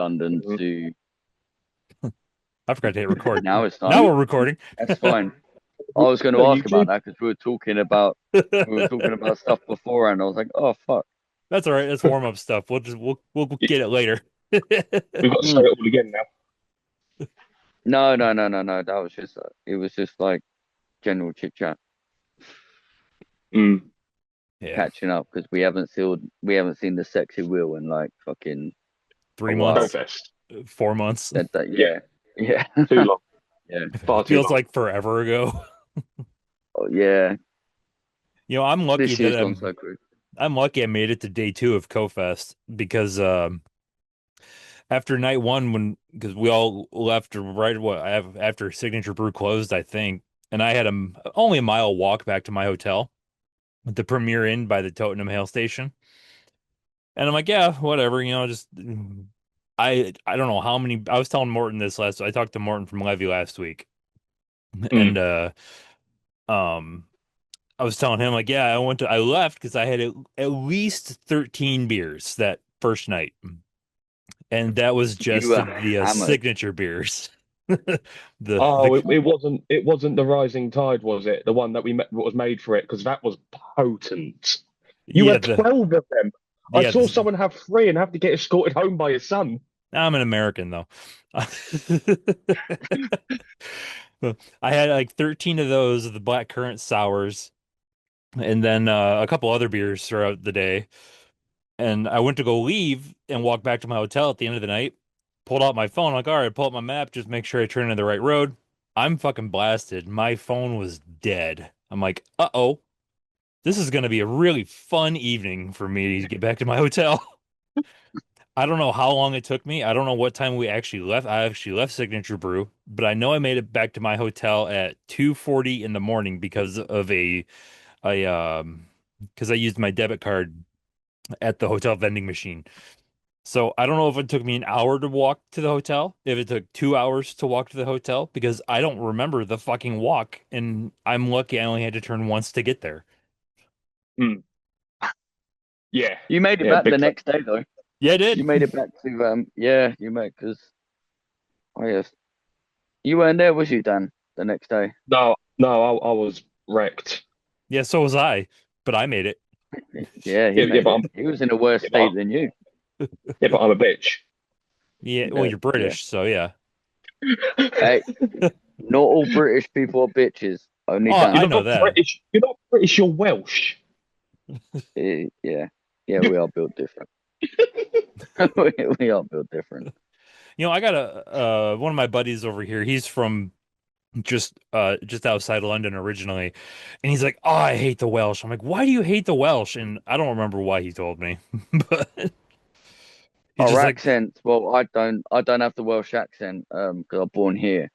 London Mhm. to I forgot to hit record. now it's Now time. we're recording. That's fine. I was going No, to ask about YouTube. that because we were talking about stuff before, and I was like, oh fuck. That's all right. That's warm up stuff. We'll get it later. We've got to say Mm. it all again now. No, no, no, no, no. That was just it was just like general chit chat, Mm. Yeah, catching up because we haven't seen the sexy wheel in like fucking a three while. months, Fest. 4 months. That Yeah, yeah, yeah, too long. yeah, Far too Feels long. like forever ago. oh, yeah. I'm lucky This that year's gone so quick. I'm lucky I made it to day two of CoFest because after night one because we all left right what I have after Signature Brew closed, I think, and I had only a mile walk back to my hotel at the Premier Inn by the Tottenham Hale Station. And I'm like, yeah, whatever, just I don't know how many I was telling Morton this last I talked to Morton from Levy last week. And Mm. um I was telling him like, yeah, I left because I had at least 13 beers that first night. And that was You just were the hammered. signature beers. The Oh, it wasn't the Rising Tide, was it? The one that was made for it, because that was potent. You yeah, had 12 of them. I yeah, saw someone have three and have to get escorted home by his son. I'm an American though. I had like 13 of those of the black currant sours and then a couple other beers throughout the day. And I went to go leave and walk back to my hotel at the end of the night. Pulled out my phone, like, all right, pull up my map, just make sure I turn in the right road. I'm fucking blasted. My phone was dead. I'm like, uh-oh, this is going to be a really fun evening for me to get back to my hotel. I don't know how long it took me. I don't know what time we actually left. I actually left Signature Brew, but I know I made it back to my hotel at 2:40 in the morning because of I because I used my debit card at the hotel vending machine. So I don't know if it took me an hour to walk to the hotel, if it took 2 hours to walk to the hotel, because I don't remember the fucking walk, and I'm lucky I only had to turn once to get there. Mm. Yeah, You made it yeah, back the big time. next day though. Yeah, I You did. made it back to yeah, you made because oh yes, you weren't there, was you, Dan? The next day. No, no, I was wrecked. Yeah, so was I, but I made it. Yeah, he Yeah, yeah, made but it. He was in a worse yeah, but, state than you. yeah, but I'm a bitch. Yeah, well, Yeah, you're yeah. British, so yeah. Hey, not all British people are bitches. Only Oh, You're I Dan. know not that. British. You're not British. You're Welsh. Yeah, yeah. We are built different. We are built different. I got a one of my buddies over here. He's from just outside London originally, and he's like, "Oh, I hate the Welsh." I'm like, "Why do you hate the Welsh?" And I don't remember why he told me, but he's Our just like, accents. Well, I don't have the Welsh accent because I'm born here.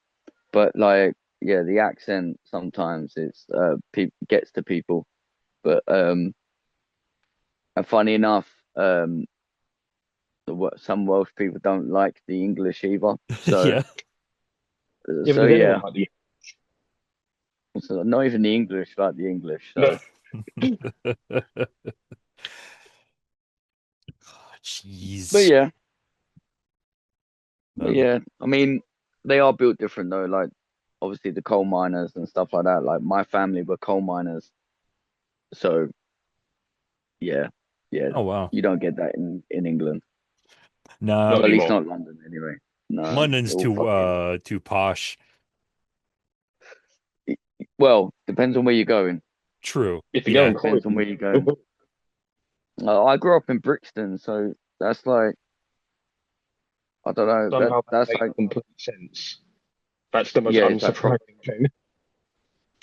But like, yeah, the accent sometimes it's pe gets to people. But and funny enough, some Welsh people don't like the English either. yeah. Yeah, but So does anyone yeah, like the? so not even the English like the English. No. So, but Jeez. yeah, but Uh, yeah. I mean, they are built different though. Like obviously the coal miners and stuff like that. Like my family were coal miners, so yeah, yeah. oh wow. You don't get that in England. Nah, Not At least anymore. not London anyway. No, London's all too fucking. too posh. Well, depends on where you're going. True. If you go Yeah. in Depends on Croydon, where you're going. I grew up in Brixton, so that's like I don't know. don't know how that That's makes like complete sense. That's the most yeah, it's like unsurprising thing.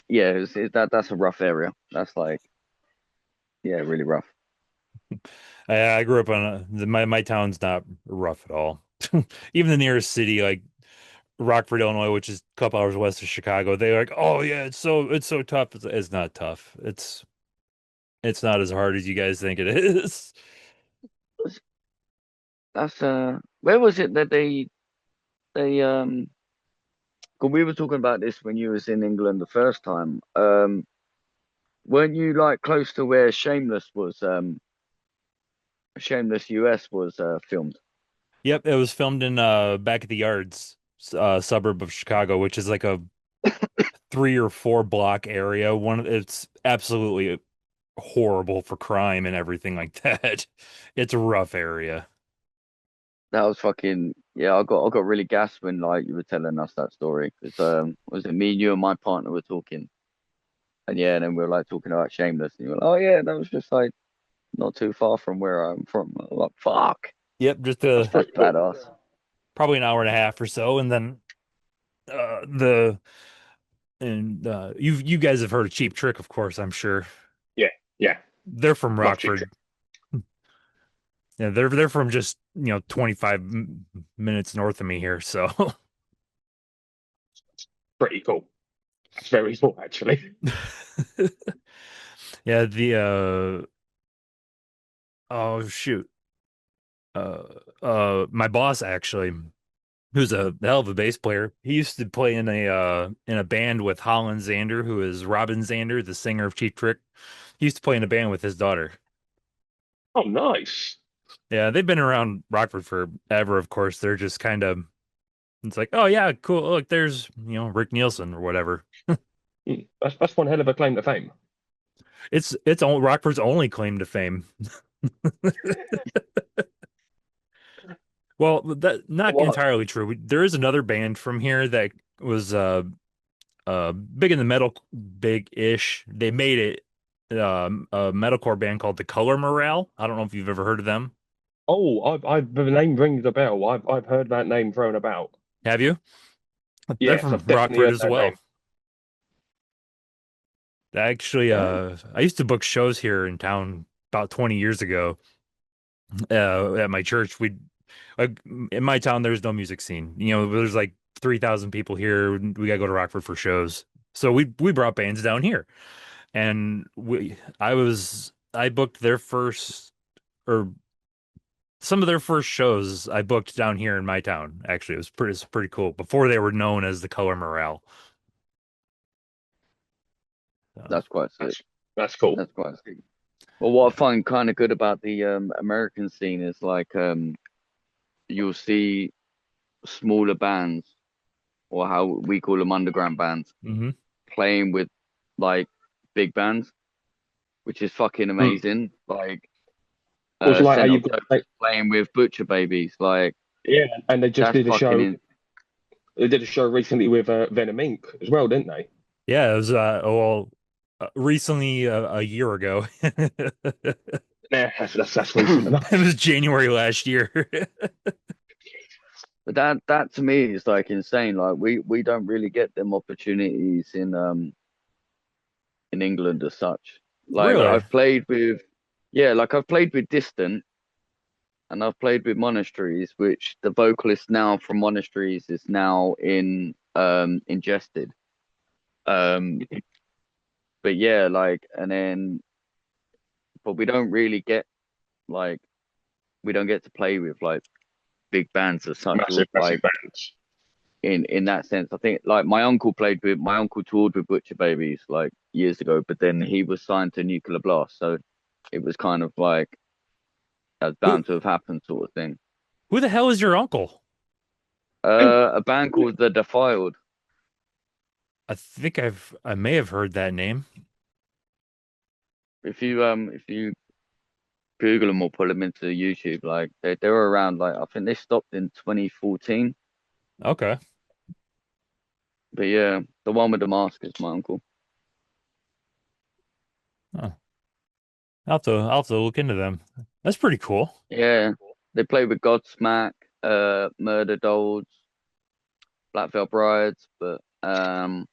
yeah, that's a rough area. That's like yeah, really rough. I grew up on my town's not rough at all. Even the nearest city, like Rockford, Illinois, which is a couple hours west of Chicago, they're like, "Oh yeah, it's so tough." It's not tough. It's not as hard as you guys think it is. That's where was it that they 'cause we were talking about this when you was in England the first time. Weren't you like close to where Shameless was Shameless US was filmed? Yep, it was filmed in back at the Yards, suburb of Chicago, which is like a 3 or 4 block area. It's absolutely horrible for crime and everything like that. It's a rough area. That was fucking yeah. I got really gassed when like you were telling us that story because was it me, you, and my partner were talking, and yeah, and then we were like talking about Shameless, and you were like, oh yeah, that was just like not too far from where I'm from. I was like, fuck, Yep, just That's that's pretty cool. badass. probably an hour and a half or so, and then the and you guys have heard of Cheap Trick, of course, I'm sure. Yeah, yeah. They're from Love Cheap Rockford. Trick. Yeah, they're from just 25 minutes north of me here. So Pretty cool. That's very cool, actually. yeah, the oh shoot, my boss actually, who's a hell of a bass player. He used to play in a band with Holland Zander, who is Robin Zander, the singer of Cheap Trick. He used to play in a band with his daughter. Oh, nice. Yeah, they've been around Rockford forever, of course. They're just kind of, it's like, oh yeah, cool. Look, there's, Rick Nielsen or whatever. That's one hell of a claim to fame. It's all Rockford's only claim to fame. Well, that not What? entirely true. There is another band from here that was big in the metal, big-ish. They made it a metalcore band called The Color Morale. I don't know if you've ever heard of them. Oh, the name rings a bell. I've heard that name thrown about. Have you? They're Yes, from I've definitely Rockford heard as that well. name. Actually, Oh, I used to book shows here in town about 20 years ago. At my church, like in my town, there's no music scene. There's like 3,000 people here. We gotta go to Rockford for shows. So we brought bands down here, and I booked their first or some of their first shows I booked down here in my town. Actually, it was pretty cool before they were known as the Color Morale. So, That's quite sick. that's that's cool. That's quite sick. Well, what I yeah. find kind of good about the American scene is like you'll see smaller bands or how we call them underground bands Hmm. playing with like big bands, which is fucking Hmm. amazing. Like Also, like how Scent of you've got Ghost playing with Butcher Babies, like yeah, and they just that's did a fucking show. They did a show recently with Venom Inc. as well, didn't they? Yeah, it was well recently a year ago. Nah, that's recent It enough. was January last year. But that to me is like insane. Like we don't really get them opportunities in England as such. Like Really? I've played with yeah, like I've played with Distant and I've played with Monasteries, which the vocalist now from Monasteries is now in Ingested. Um but yeah, like and then but we don't really get like we don't get to play with like big bands as such or Massive, massive like bands. in that sense. I think like my uncle toured with Butcher Babies like years ago, but then he was signed to Nuclear Blast, so it was kind of like that's Who bound to have happened sort of thing. who the hell is your uncle? A band called The Defiled. I think I may have heard that name. If you Google them or pull them into YouTube, like they were around like I think they stopped in 2014. Okay. But yeah, the one with the mask is my uncle. Oh, I'll have to look into them. That's pretty cool. Yeah, they played with Godsmack, Murder Dolls, Black Veil Brides, but I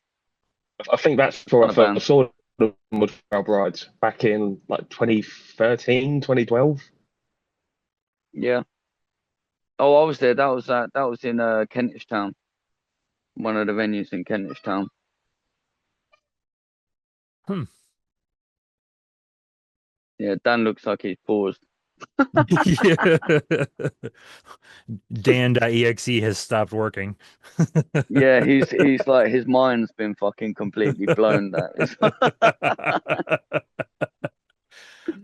think that's for I other first bands. saw them with Our Brides back in like 2013, 2012. Yeah. Oh, I was there. That was in Kentish Town, one of the venues in Kentish Town. Hmm. Yeah, Dan looks like he's paused. Yeah. Dan.exe has stopped working. Yeah, he's like his mind's been fucking completely blown. That is.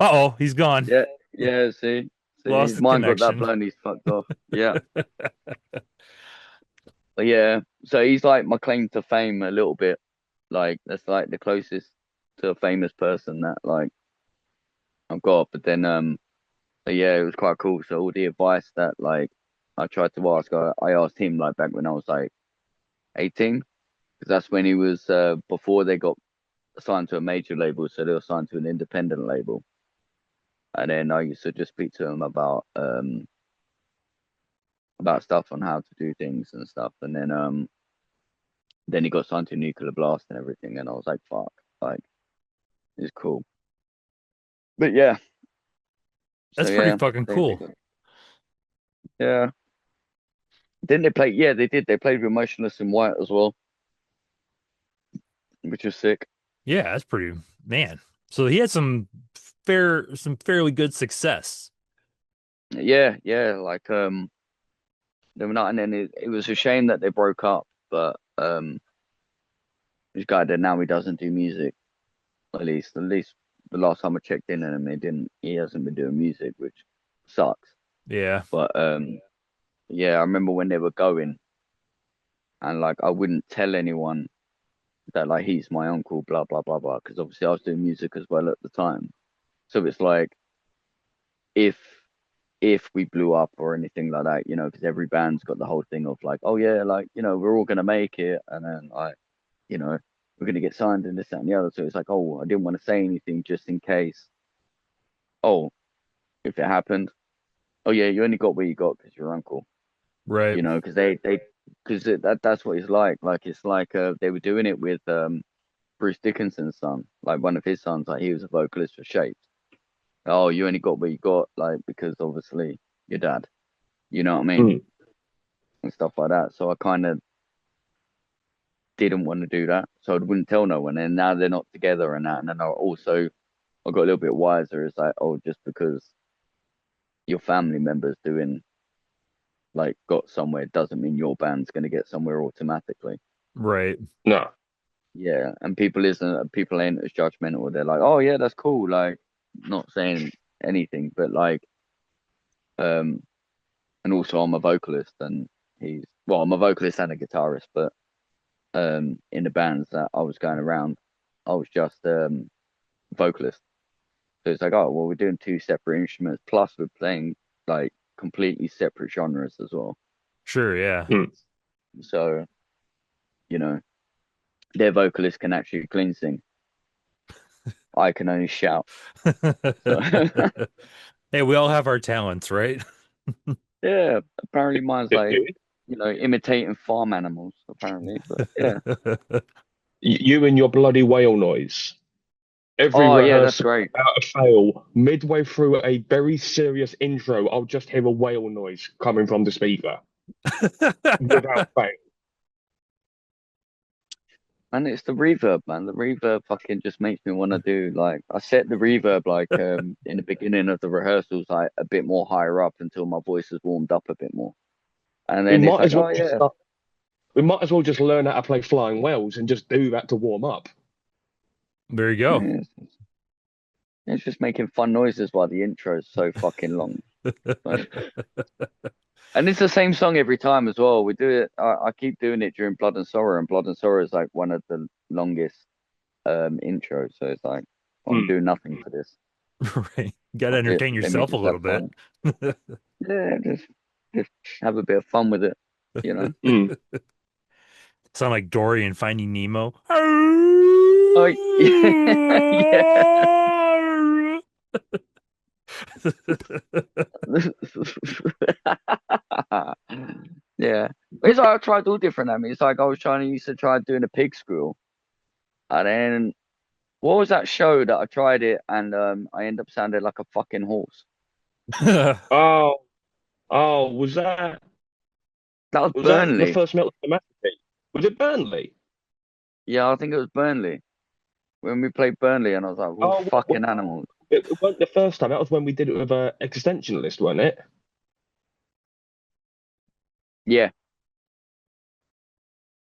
Uh-oh, he's gone. Yeah, yeah. See, Lost his the mind got that connection. blown. He's fucked off. Yeah, but yeah. So he's like my claim to fame a little bit. Like that's like the closest to a famous person that like I've got. But then but yeah, it was quite cool. So all the advice that like I tried to ask, I asked him like back when I was like 18, because that's when he was before they got signed to a major label, so they were signed to an independent label. And then I used to just speak to him about stuff on how to do things and stuff. And then he got signed to Nuclear Blast and everything, and I was like, fuck, like it's cool. But yeah, so That's pretty yeah, fucking they cool. got, yeah. Didn't they play? Yeah, they did. They played with Motionless in White as well, which was sick. Yeah, that's pretty man. So he had some fairly good success. Yeah, yeah, like they were not, and then it was a shame that they broke up. But this guy that now he doesn't do music. At least the last time I checked in on him, he hasn't been doing music, which sucks. Yeah. But yeah, I remember when they were going, and like I wouldn't tell anyone that like he's my uncle, blah blah blah blah, because obviously I was doing music as well at the time. So it's like if if we blew up or anything like that, because every band's got the whole thing of like, oh yeah, like we're all gonna make it, and then like we're gonna get signed and this that, and the other. So it's like, oh, I didn't want to say anything just in case. Oh, if it happened, oh yeah, you only got what you got because your uncle, Right. because because that's what it's like. Like it's like they were doing it with Bruce Dickinson's son, like one of his sons, like he was a vocalist for Shaped. Oh, you only got what you got, like because obviously your dad, you know what I mean, Mm. and stuff like that. So I kind of didn't want to do that, so I wouldn't tell no one. And now they're not together and that, and then I got a little bit wiser. It's like, oh, just because your family members doing like got somewhere doesn't mean your band's going to get somewhere automatically. Right. No. Yeah, and people ain't as judgmental. They're like, oh yeah, that's cool. Like, not saying anything, but like, um, and also I'm a vocalist, and I'm a vocalist and a guitarist, but in the bands that I was going around, I was just vocalist. So it's like, oh well, we're doing two separate instruments, plus we're playing like completely separate genres as well. Sure, yeah. Mm. So, you know, their vocalist can actually clean sing. I can only shout. So Hey, we all have our talents, right? yeah, apparently mine's like, imitating farm animals, apparently. But yeah. You and your bloody whale noise. Every Oh yeah, that's rehearsal, great. without a fail, midway through a very serious intro, I'll just hear a whale noise coming from the speaker without fail. And it's the reverb, man. The reverb fucking just makes me want to do like I set the reverb like in the beginning of the rehearsals like a bit more higher up until my voice has warmed up a bit more. And We then it's might like, as well oh just yeah. start, we might as well just learn how to play flying whales and just do that to warm up. There you go. Yeah, it's just making fun noises while the intro is so fucking long. Like, and it's the same song every time as well. We do it. I keep doing it during Blood and Sorrow, and Blood and Sorrow is like one of the longest intros. So it's like I'm Mm. doing nothing for this. Right. You gotta entertain Let me yourself a just have little bit. fun. Yeah, just have a bit of fun with it. You know. Mm. Sound like Dory in Finding Nemo. Oh yeah, yeah. It's like I tried all different. I mean, it's like I was used to try doing a pig squeal, and then what was that show that I tried it and I end up sounding like a fucking horse. Oh, oh, was that That was the Burnley. first Metal Masterpiece? Was it Burnley? Yeah, I think it was Burnley when we played Burnley, and I was like, "Well, Oh, fucking animals." it wasn't the first time. That was when we did it with Existentialist, wasn't it? Yeah,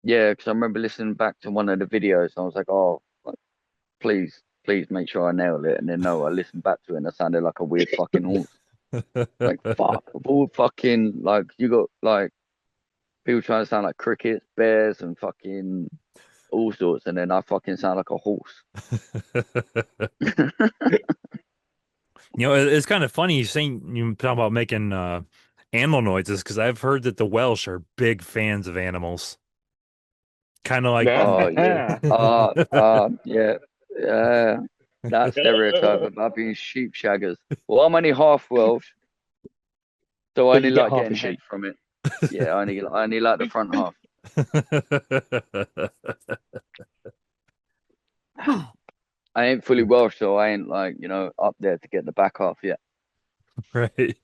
yeah, because I remember listening back to one of the videos, and I was like, "Oh, like, please, please make sure I nail it." And then no, I listened back to it, and I sounded like a weird fucking horse. Like fuck, of all fucking like you got like people trying to sound like crickets, bears, and fucking all sorts, and then I fucking sound like a horse. It's kind of funny you talk about making animal noises because I've heard that the Welsh are big fans of animals. Kind of like Oh yeah, yeah, yeah. That stereotype about being sheep shaggers. Well, I'm only half Welsh, so I but only you get like half a getting head sheep. from it. Yeah, I only like the front half. I ain't fully Welsh, so I ain't like, up there to get the back half yet. Right.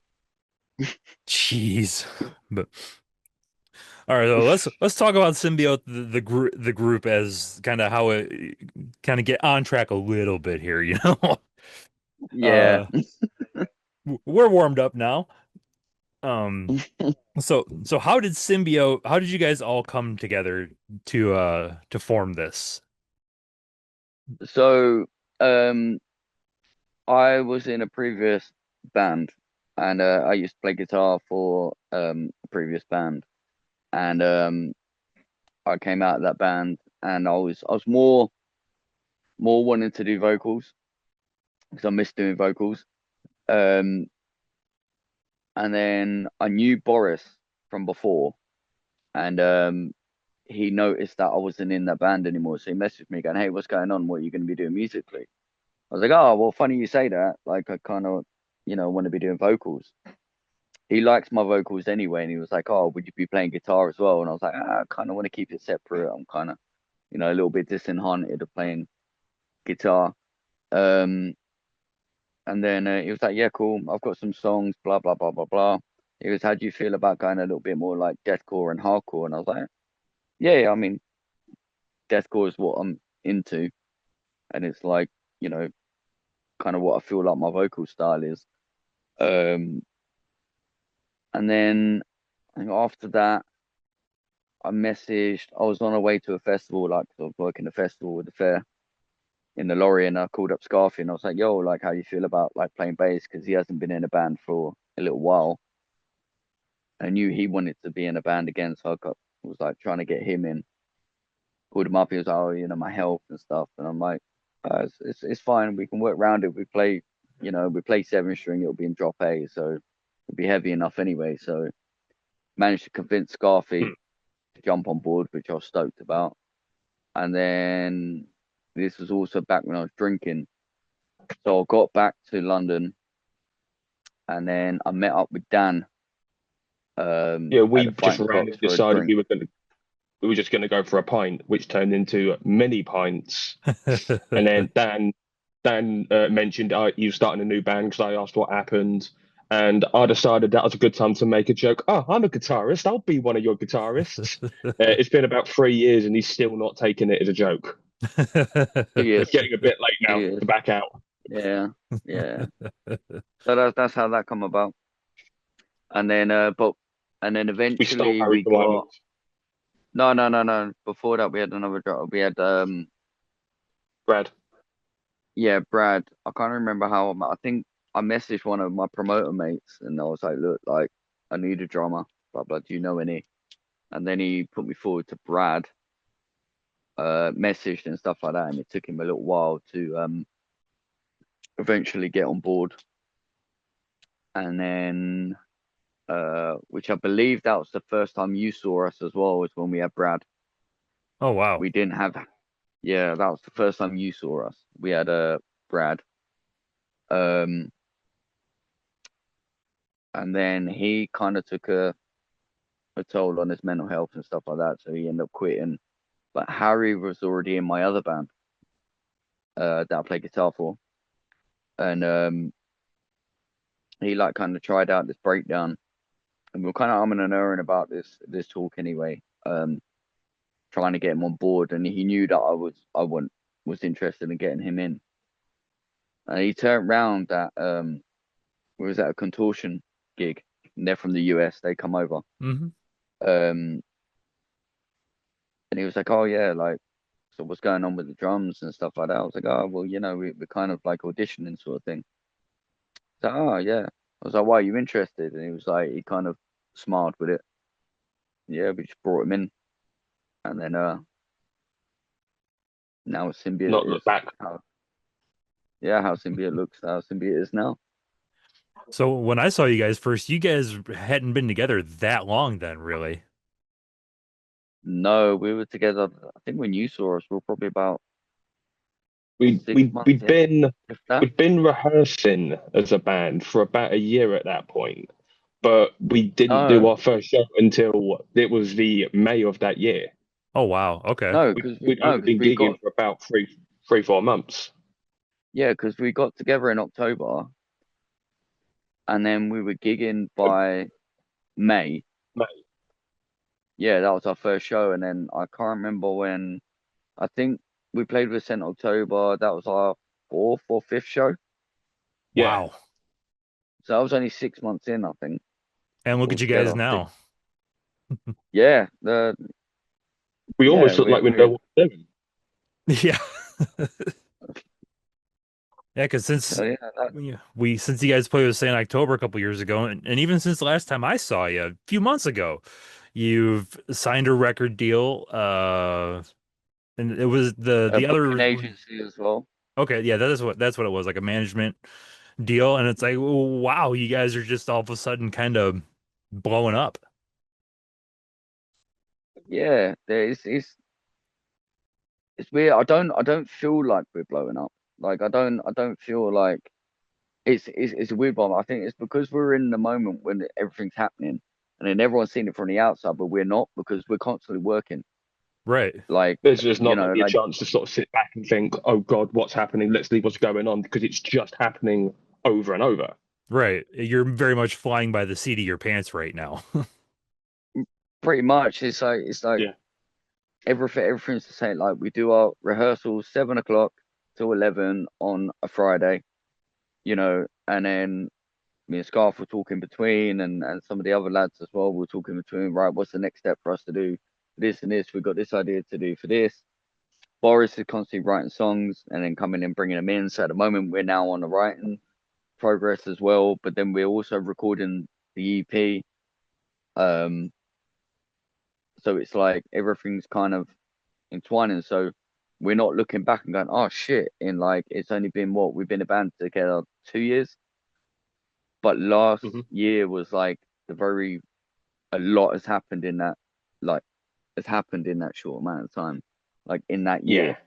Jeez. But all right, though, let's talk about Symbiote the group as kind of how it kind of get on track a little bit here, you know. Yeah. Uh we're warmed up now. Um so how did you guys all come together to form this? So, um, I was in a previous band, and I used to play guitar for a previous band, and I came out of that band, and I was more wanting to do vocals because I miss doing vocals. Um, and then I knew Boris from before, and he noticed that I wasn't in that band anymore, so he messaged me going, "Hey, what's going on? What are you going to be doing musically?" I was like, "Oh, well, funny you say that. Like, I kind of, want to be doing vocals." He likes my vocals anyway, and he was like, "Oh, would you be playing guitar as well?" And I was like, "I kind of want to keep it separate. I'm kind of, a little bit disenchanted of playing guitar." Um, and then he was like, "Yeah, cool. I've got some songs, blah blah blah blah blah." He was, "How do you feel about going a little bit more like deathcore and hardcore?" And I was like, "Yeah, I mean, deathcore is what I'm into, and it's like, you know, kind of what I feel like my vocal style is." Um, and then I think after that, I messaged. I was on a way to a festival, like I was working a festival with the fair in the lorry, and I called up Scarfy and I was like, "Yo, like, how you feel about like playing bass?" Because he hasn't been in a band for a little while. I knew he wanted to be in a band again, so was like trying to get him in. Called him up. He was like, "Oh, my health and stuff," and I'm like, it's fine. We can work around it. We play seven string. It'll be in drop A, so it'll be heavy enough anyway." So managed to convince Scarfy Hmm. to jump on board, which I was stoked about. And then this was also back when I was drinking. So I got back to London, and then I met up with Dan Yeah, at we the just Fighting Cocks randomly for a decided drink. we were just going to go for a pint, which turned into many pints. And then Dan mentioned he was starting a new band because I asked what happened, and I decided that was a good time to make a joke. Oh, I'm a guitarist. I'll be one of your guitarists. It's been about 3 years, and he's still not taking it as a joke. It's 2 years, getting a bit late two now years. to back out. Yeah, yeah. So that's how that come about. And then We stole eventually Harry we got Glimmer's. no, no, no, no. Before that we had another drop. We had Brad. yeah, Brad. I can't remember how. I think I messaged one of my promoter mates, and I was like, "Look, like, I need a drummer. Blah blah. Do you know any?" And then he put me forward to Brad, messaged and stuff like that, and it took him a little while to eventually get on board. And then, which I believe that was the first time you saw us as well, was when we had Brad. Oh wow. We didn't have, yeah, that was the first time you saw us. We had Brad. Um, and then he kind of took a toll on his mental health and stuff like that, so he ended up quitting. But Harry was already in my other band that I play guitar for, and he like kind of tried out this breakdown, and we were kind of umming and erring about this talk anyway, trying to get him on board, and he knew that was interested in getting him in, and he turned round at we was at a contortion gig, and they're from the US, they come over, Hmm. um, and he was like, "Oh yeah, like, so what's going on with the drums and stuff like that?" I was like, "Oh well, we're kind of like auditioning sort of thing." So, "Oh yeah." I was like, why are you interested? And he was like, he kind of smiled with it. Yeah, we just brought him in, and then now Not Symbiote look is back. how Symbiote looks, how Symbiote is now. So when I saw you guys first, you guys hadn't been together that long then, really. No, we were together. I think when you saw us, we were probably about We six we months we'd in, been if that. we'd been rehearsing as a band for about a year at that point, but we didn't do No, our first show until it was the May of that year. Oh wow. Okay. no, We'd only been we gigging got for about 4 months. yeah, because we got together in October, and then we were gigging by May. May. Yeah, that was our first show, and then I can't remember when. I think we played with Saint October. That was our fourth or fifth show. Yeah, Wow. So I was only 6 months in, I think, And look at you guys altogether. now. Yeah, we yeah, almost look like we know what we're doing. Yeah. Yeah, because since so yeah, since you guys played with Saint October a couple years ago, and even since the last time I saw you a few months ago, you've signed a record deal. And it was a the booking other. agency as well. Okay, yeah, that's what it was, like a management deal, and it's like, wow, you guys are just all of a sudden kind of blowing up. Yeah, it's weird. I don't feel like we're blowing up. Like I don't feel like it's a weird one. I think it's because we're in the moment when everything's happening, and then everyone's seeing it from the outside, but we're not because we're constantly working. Right. Like There's just you not know, maybe a like chance to sort of sit back and think, "Oh God, what's happening? Let's leave what's going on," because it's just happening over and over. Right. You're very much flying by the seat of your pants right now. pretty much it's like Yeah, everything's the same. Like we do our rehearsals 7 o'clock till 11 on a Friday, and then me and Scarf were talking between, and some of the other lads as well were talking between. Right, what's the next step for us to do? This and this. We've got this idea to do for this. Boris is constantly writing songs and then coming and bringing them in. So at the moment, we're now on the writing progress as well. But then we're also recording the EP. Um, so it's like everything's kind of entwining. So we're not looking back and going, oh shit, in like it's only been what we've been a band together 2 years. But last hmm year was like the very a lot has happened in that like has happened in that short amount of time. Like in that year.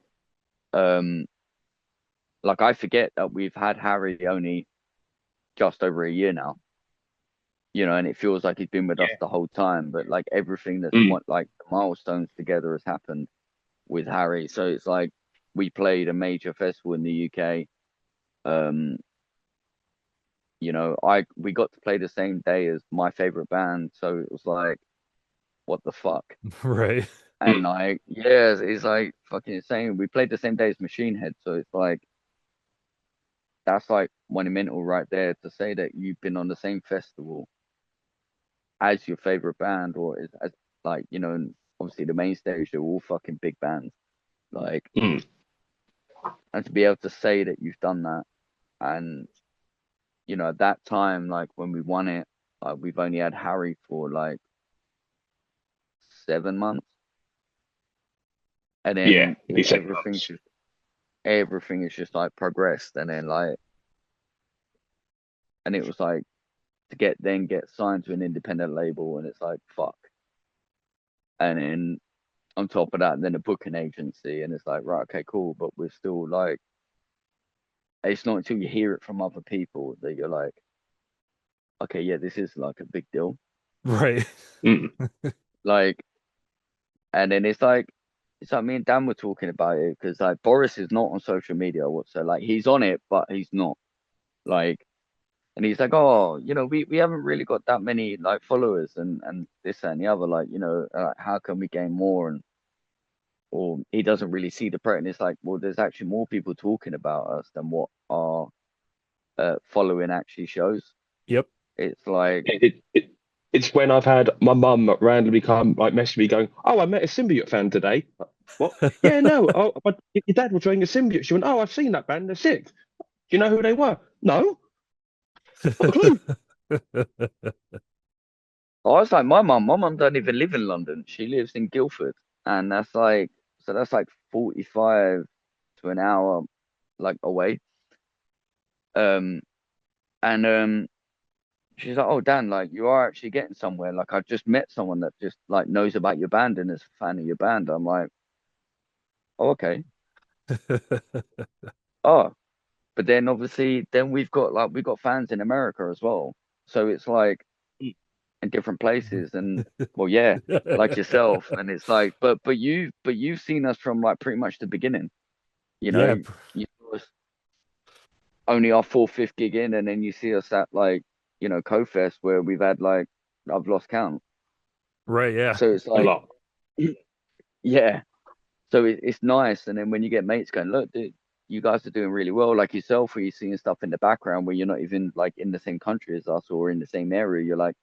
yeah, Um like I forget that we've had Harry only just over a year now. And it feels like he's been with us yeah. the whole time. But like everything that's Mm. what like the milestones together has happened with Harry. So it's like we played a major festival in the UK. Um, we got to play the same day as my favorite band, so it was like, what the fuck? Right. And like, yeah, it's like fucking insane. We played the same day as Machine Head, so it's like that's like monumental right there to say that you've been on the same festival as your favorite band, or as like and obviously the main stage, they're all fucking big bands. Like, Mm. and to be able to say that you've done that, and at that time, like when we won it, like we've only had Harry for like 7 months, and Yeah, then it'd be 7 months. everything is just like progressed, and then like, and it was like to get signed to an independent label, and it's like fuck, and then on top of that, then a booking agency, and it's like right, okay, cool, but we're still like, it's not until you hear it from other people that you're like, okay, yeah, this is like a big deal, Right. Mm. like, and then it's like me and Dan were talking about it because like Boris is not on social media whatsoever. Like he's on it, but he's not. Like, and he's like, oh, we haven't really got that many like followers and this that, and the other. Like, how can we gain more? And or he doesn't really see the point. And it's like, well, there's actually more people talking about us than what our following actually shows. Yep. It's like, It's when I've had my mum randomly come like message me going, "Oh, I met a Symbiote fan today." What? Yeah, no. Oh, but your dad was wearing a Symbiote. She went, "Oh, I've seen that band. They're sick. Do you know who they were?" No, not a clue. I was like, my mum don't even live in London. She lives in Guildford, and that's like 45 to an hour like away. Um, and she's like, "Oh, Dan, like you are actually getting somewhere. Like I just met someone that just like knows about your band and is a fan of your band." I'm like, "Oh, okay. Oh." But then obviously then we've got fans in America as well. So it's like in different places and well yeah, like yourself. And it's like but you've seen us from like pretty much the beginning. You Yeah, know, you saw us only our fourth, fifth gig in and then you see us at like, you know, CoFest where we've had like I've lost count. right. Yeah. So it's A like lot. yeah. So it's nice. And then when you get mates going, look, dude, you guys are doing really well, like yourself, where you're seeing stuff in the background where you're not even like in the same country as us or in the same area. You're like,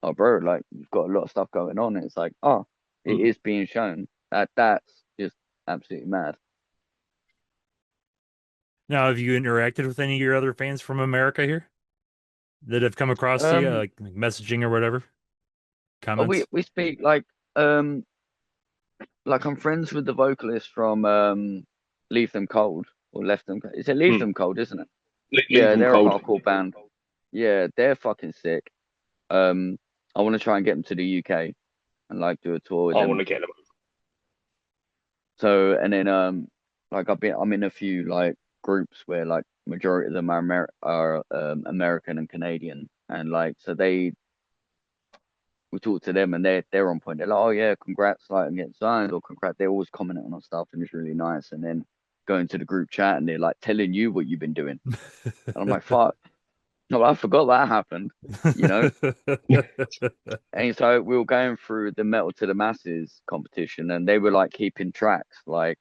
oh, bro, like you've got a lot of stuff going on. And it's like, oh, it Mm. is being shown. That's just absolutely mad. Now, have you interacted with any of your other fans from America here that have come across to you, Um, like messaging or whatever, we comments? we speak like I'm friends with the vocalist from Leave Them Cold or Left Them. Is it Leave Mm. Them Cold, isn't it? Leave Yeah, them they're a cold. hardcore band. Yeah, they're fucking sick. Um, I want to try and get them to the UK and like do a tour with I want them. to get them. So and then like I'm in a few like groups where like majority of them are American and Canadian and like so they we talk to them and they're on point. They're like, oh yeah, congrats like on getting signed or congrats. They're always commenting on stuff and it's really nice. And then going to the group chat and they're like telling you what you've been doing. And I'm like, fuck, no, I forgot that happened, you know. And so we were going through the Metal to the Masses competition, and they were like keeping tracks, like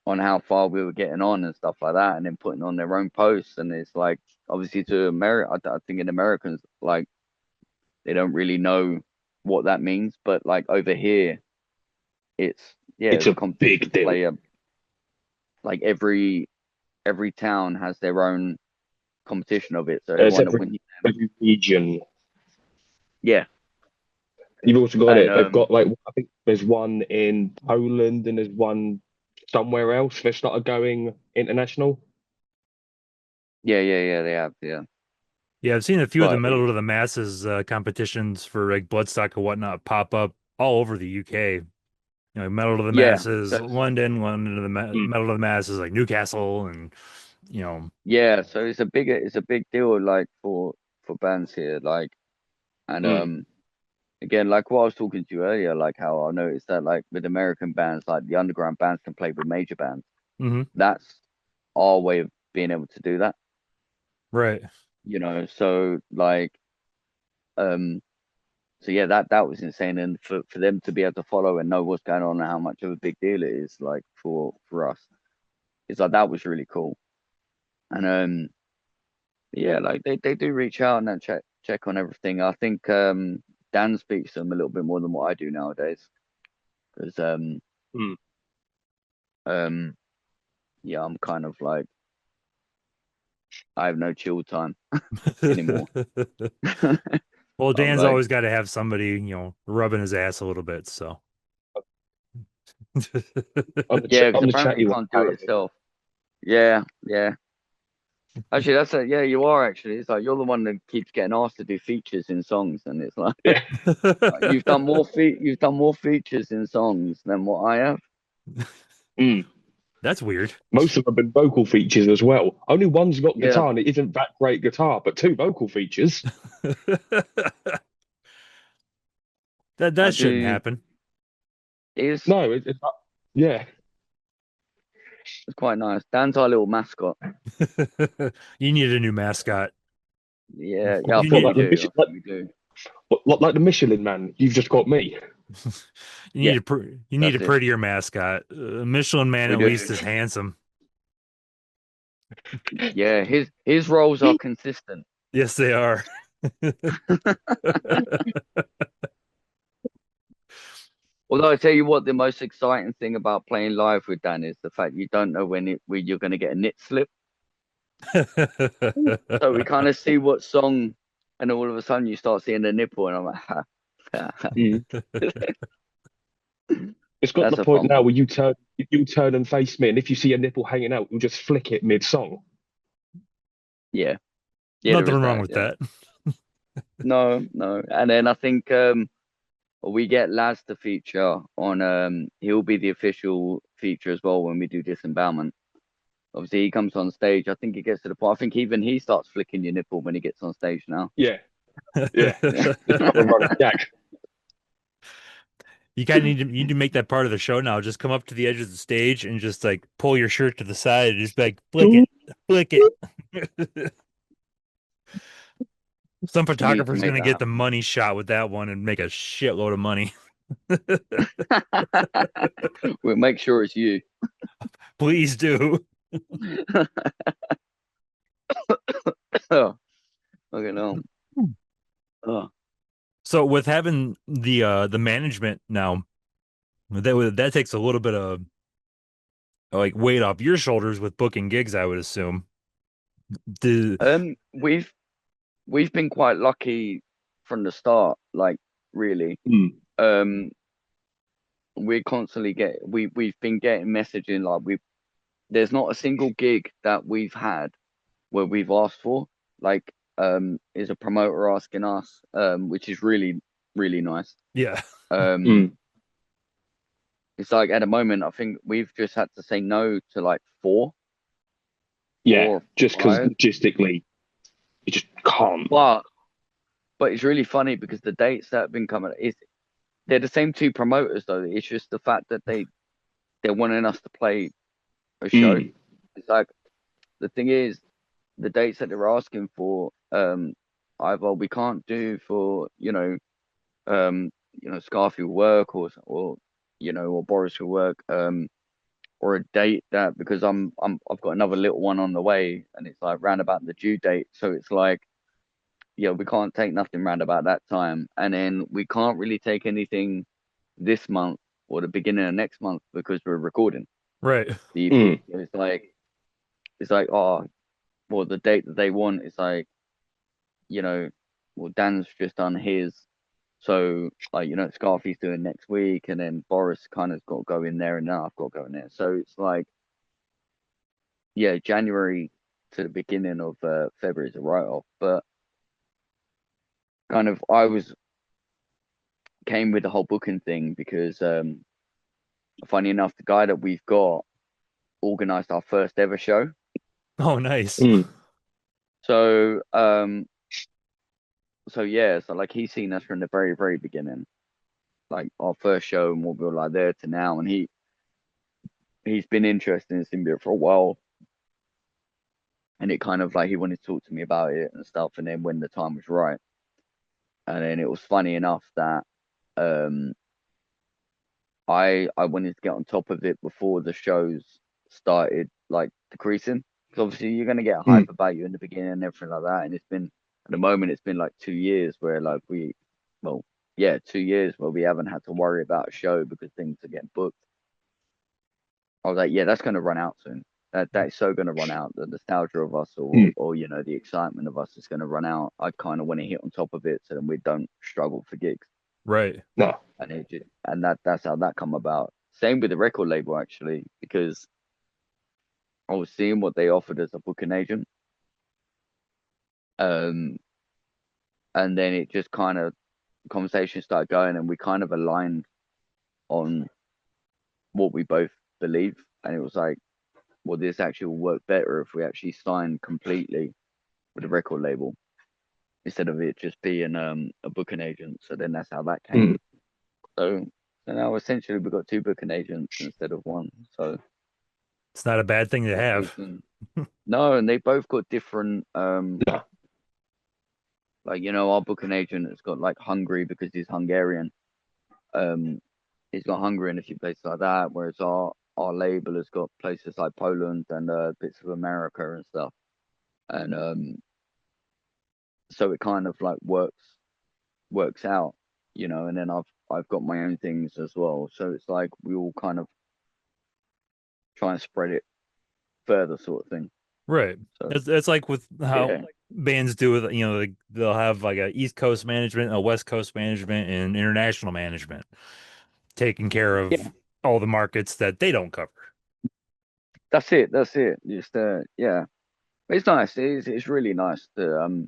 on how far we were getting on and stuff like that, and then putting on their own posts. And it's like, obviously, to America, I think in Americans, like they don't really know what that means, but like over here, it's yeah, It's it's a a competition big to deal. play a like every town has their own competition of it, so It's everyone that wins them, every region. yeah, You've also got and it. They've got like I think there's one in Poland and there's one somewhere else. They started going international. yeah, they have, yeah, Yeah, I've seen a few of the but Metal to the Masses competitions for like Bloodstock and whatnot pop up all over the UK. You know, Metal to the yeah. Masses, So London, London to the Mm. Metal to the Masses, like Newcastle, and you know, yeah, so it's a big deal like for bands here, like and Mm. again like what I was talking to you earlier, like how I noticed that like with American bands, like the underground bands can play with major bands. hmm That's our way of being able to do that, right. you know. So like um so yeah, that was insane, and for them to be able to follow and know what's going on and how much of a big deal it is, like for us, it's like that was really cool. And yeah, like they do reach out and then check on everything. I think Dan speaks to them a little bit more than what I do nowadays because Mm. um yeah, I'm kind of like I have no chill time anymore. Well, I'm Dan's like, always got to have somebody, rubbing his ass a little bit. So, yeah, because I'm the apparently chatty you one. can't do it yourself. Yeah, yeah. Actually, that's it. Yeah, you are actually. It's like you're the one that keeps getting asked to do features in songs, and it's like, Yeah. like, you've done more features in songs than what I have. Mm. That's weird. Most of them have been vocal features as well. Only one's got Yeah, guitar and it isn't that great guitar, but two vocal features. I That shouldn't do. happen. It's No, it's not. Yeah. it's quite nice. Dan's our little mascot. You need a new mascot. Yeah, yeah. I You What think we need like the do. I Michelin, think we do. like the Michelin man? You've just got me. Yeah, you need a that's it. prettier mascot. Michelin Man We at least do. is handsome. Yeah, his roles are consistent. Yes, they are. Although I tell you what, the most exciting thing about playing live with Dan is the fact you don't know when you're going to get a nit slip. So we kind of see what song and all of a sudden you start seeing the nipple, and I'm like, ha, ha, ha. Mm. It's got to That's the a point fun now one. where you turn and face me, and if you see a nipple hanging out, you'll just flick it mid song. Yeah, yeah, there Nothing is wrong that. with Yeah, that. no, no, and then I think we get Laz to feature on. He'll be the official feature as well when we do disembowelment. Obviously, he comes on stage. I think he gets to the point. I think even he starts flicking your nipple when he gets on stage now. Yeah, yeah. It's like a running gag. You kind of need to make that part of the show now. Just come up to the edge of the stage and just like pull your shirt to the side and just be like flick it. Some We need to photographer's make gonna get that the money shot with that one and make a shitload of money. happen. We'll make sure it's you. Please do. Oh, okay, no. Oh, So with having the management now, that takes a little bit of like weight off your shoulders with booking gigs, I would assume. The um, we've been quite lucky from the start. Like, really. Mm. We constantly we've been getting messaging like we there's not a single gig that we've had where we've asked for like is a promoter asking us which is really really nice. yeah. um Mm. it's like at the moment I think we've just had to say no to like Yeah, four or just because five, logistically, you just can't. but it's really funny because the dates that have been coming is they're the same two promoters though. It's just the fact that they're wanting us to play a show. Mm. It's like the thing is the dates that they're asking for, either we can't do for, Scarfi will work or or Boris will work, or a date that because I've got another little one on the way and it's like round about the due date. So it's like, yeah, we can't take nothing round about that time. And then we can't really take anything this month or the beginning of next month because we're recording Right. the EP. Mm. It's like, oh, well, the date that they want is like, well, Dan's just done his, so like, Scarfy's doing next week, and then Boris kind of got to go in there, and now I've got to go in there. So it's like, yeah, January to the beginning of February is a write off, but kind of came with the whole booking thing because funny enough, the guy that we've got organized our first ever show. Oh, nice. Mm. So yeah, so like he's seen us from the very, very beginning, like our first show and what we were like there to now, and he's been interested in Symbiote for a while, and it kind of like he wanted to talk to me about it and stuff, and then when the time was right, and then it was funny enough that um I wanted to get on top of it before the shows started like decreasing, because obviously you're gonna get Mm. hype about you in the beginning and everything like that, and it's been at the moment it's been like 2 years where like well, yeah, 2 years where we haven't had to worry about a show because things are getting booked. I was like, yeah, that's going to run out soon. That is so going to run out. The nostalgia of us, Mm. or the excitement of us is going to run out. I kind of want to hit on top of it so then we don't struggle for gigs. Right. No. And that's how that come about. Same with the record label actually, because I was seeing what they offered as a booking agent, um, and then it just kind of conversation started going, and we kind of aligned on what we both believe, and it was like, well, this actually will work better if we actually sign completely with a record label instead of it just being a booking agent. So then that's how that came. Mm. So now essentially we've got two booking agents instead of one. So It's not a bad thing to have. no, and they both got different No. like our booking agent has got like Hungary because he's Hungarian. Um he's got Hungary in a few places like that, whereas our label has got places like Poland and bits of America and stuff. And so it kind of like works out, and then I've got my own things as well. So it's like we all kind of try and spread it further sort of thing. Right. So It's like with how yeah. bands do with, like, they'll have like a East Coast management, a West Coast management, and international management taking care Yeah, of all the markets that they don't cover. that's it. That's it. Just yeah, it's nice. It's really nice that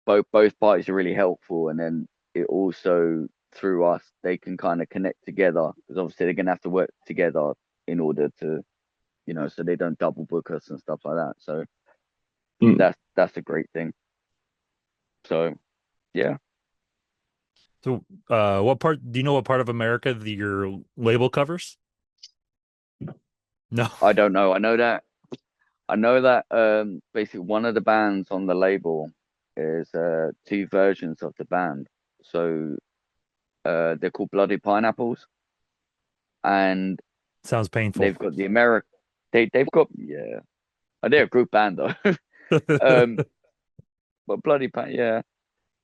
both parties are really helpful, and then it also through us they can kind of connect together because obviously they're gonna have to work together in order to so they don't double book us and stuff like that. So Mm. that's a great thing. So yeah, So, what part do you know what part of America your label covers? No. I don't know. I know that basically one of the bands on the label is two versions of the band. So they're called Bloody Pineapples, and Sounds painful. they've got the American. They've got yeah. They're a group band though. um, but yeah.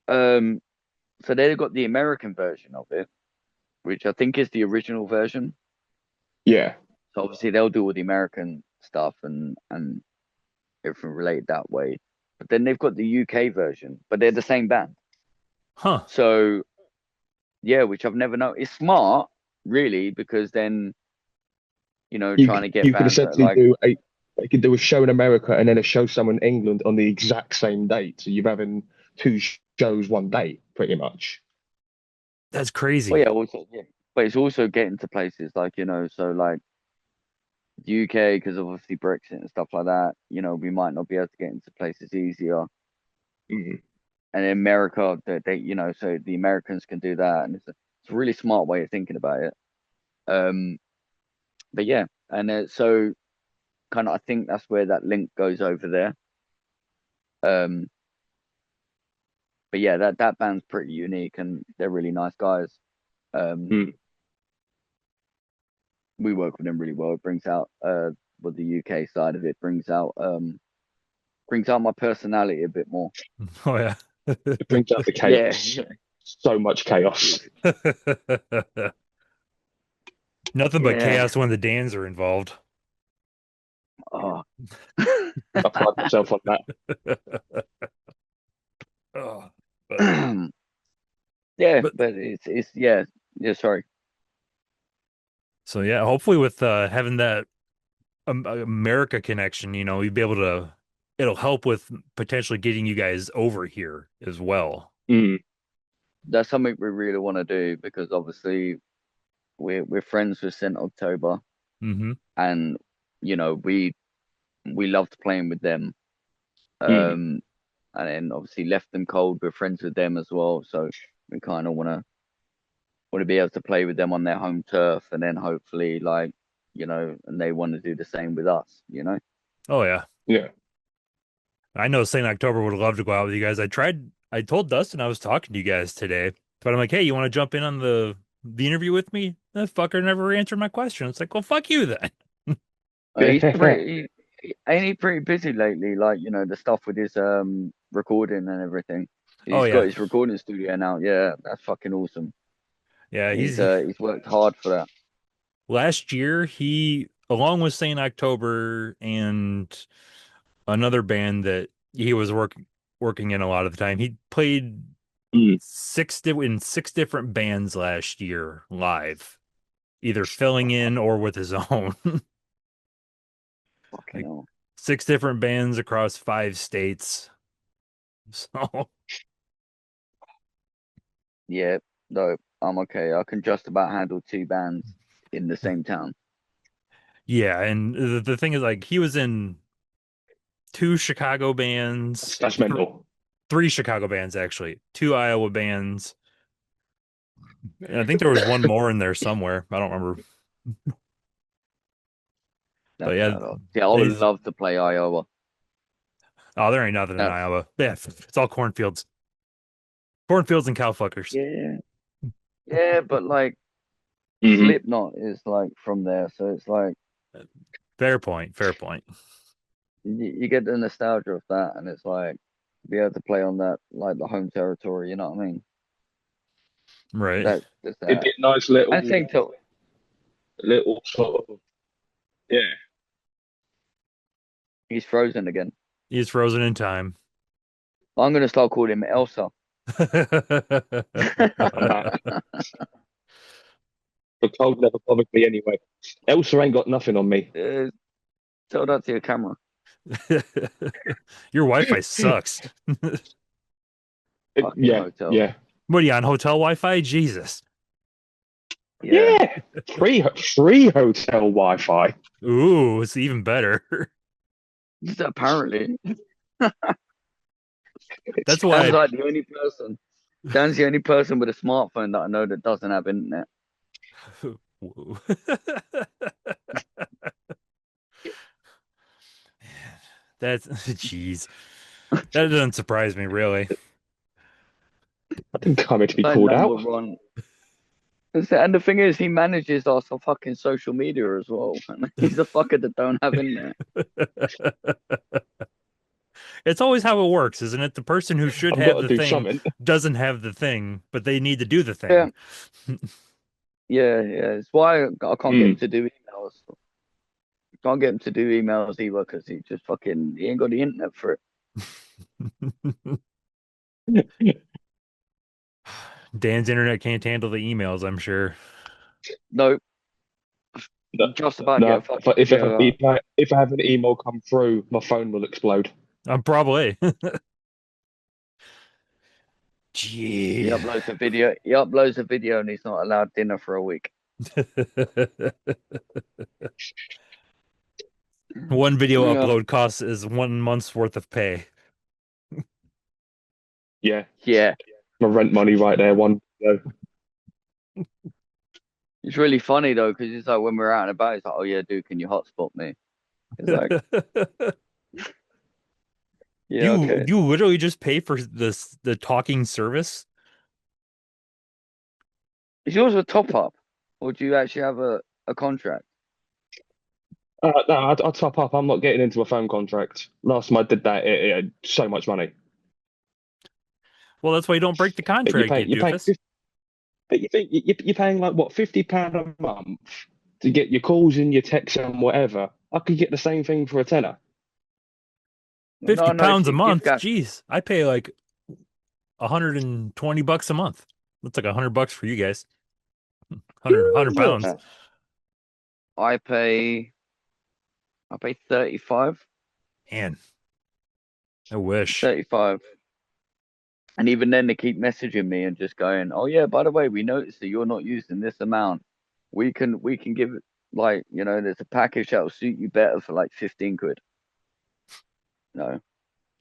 Um, so they've got the American version of it, which I think is the original version. Yeah. So obviously they'll do all the American stuff and everything related that way. But then they've got the UK version, but they're the same band. Huh. So yeah, which I've never known. It's smart, really, because then trying to get You could bands that are essentially like do a you could do a show in America and then a show somewhere in England on the exact same date. So you're having two shows one day, pretty much. That's well, crazy. yeah, also yeah, but it's also getting to places like so like the UK because of obviously Brexit and stuff like that. We might not be able to get into places easier. Mm. And in America, so the Americans can do that, and it's a really smart way of thinking about it. Um, but yeah, and so kind of I think that's where that link goes over there. Um, but yeah, that band's pretty unique, and they're really nice guys. Um, Mm. we work with them really well. It brings out the UK side of it brings out my personality a bit more. Oh yeah. It brings out the Yeah, chaos. So much chaos. Nothing but yeah. chaos when the Dans are involved. Oh. I pride myself on that. Oh, but Yeah, but but it's yeah. Sorry. so yeah, hopefully with having that America connection, you'd be able to. It'll help with potentially getting you guys over here as well. Mm. That's something we really want to do because obviously we're friends with Saint October, Hmm. and we loved playing with them. Mm. And then obviously left them cold. We're friends with them as well, so we kind of want to be able to play with them on their home turf, and then hopefully and they want to do the same with us. Oh yeah, Yeah. I know Saint October would love to go out with you guys. I told Dustin I was talking to you guys today, but I'm like, hey, you want to jump in on the interview with me? That fucker never answered my question. It's like, well, fuck you then. He's pretty ain't he pretty busy lately, like the stuff with his recording and everything. Oh He's got yeah, his recording studio now. Yeah, that's fucking awesome. yeah. He's worked hard for that. Last year he, along with Saint October and another band that he was working in a lot of the time, he played Mm. in six different bands last year live, either filling in or with his own. Fucking Like hell. six different bands across 5 states. So Yeah, no, I'm okay. I can just about handle two bands in the same town. yeah, and the thing is, like, he was in two Chicago bands, That's mental. three Chicago bands actually, two Iowa bands, and I think there was one more in there somewhere. I don't remember, but That's yeah, bad. Yeah, I would he's love to play Iowa. oh, there ain't nothing in That's Iowa. Yeah, it's all cornfields and cow fuckers. yeah, yeah, but like Hmm. Slipknot is like from there, so it's like Fair point. Fair point. you get the nostalgia of that, and it's like be able to play on that like the home territory. You know what I mean? Right. That's It'd that. be a nice I think so. little sort of yeah. He's frozen again. He's frozen in time. I'm gonna start calling him Elsa. I'm back. The cold never bothered me anyway. Elsa ain't got nothing on me. Tell that to your camera. Your Wi-Fi sucks. Fucking Yeah, hotel. yeah, What are you on hotel Wi-Fi? Jesus. Yeah. yeah. Free hotel Wi-Fi. Ooh, it's even better. Apparently. That's why Dan's like the only person. Dan's the only person with a smartphone that I know that doesn't have internet. That's jeez. That doesn't surprise me, really. I didn't come here to be Like called number out. one. And the thing is, he manages our fucking social media as well. And he's a fucker that don't have internet. It's always how it works, isn't it? The person who should I've have got to the do thing something. doesn't have the thing, but they need to do the Yeah, thing. yeah. It's why I can't get him Mm. to do emails. Can't get him to do emails either because he just fucking he ain't got the internet for it. Dan's internet can't handle the emails, I'm sure. No, No, just about get no. a fucking If video out. if I have an email come through, my phone will explode. Probably. He Gee. uploads a video. He uploads a video and he's not allowed dinner for a week. One video Yeah. upload costs is 1 month's worth of pay. Yeah, Yeah. my rent money right there. One. It's really funny though, because it's like when we're out and about, it's like, oh yeah, dude, can you hotspot me? It's like, yeah, okay. You literally just pay for the talking service? Is yours a top up, or do you actually have a contract? No, I'll top up. I'm not getting into a phone contract. Last time I did that, it had so much money. Well, that's why you don't break the But contract, you you're paying, doofus. but you think you're paying like what, £50 a month to get your calls and your texts and whatever. I could get the same thing for a tenner. 50 No, it's pounds a your gift month. gas. Jeez, I pay like $120 a month. That's like $100 for you guys. 100 pounds. I pay 35. Man, I wish. 35. And even then, they keep messaging me and just going, "Oh yeah, by the way, we noticed that you're not using this amount. We can give it like there's a package that will suit you better for like 15 quid." No,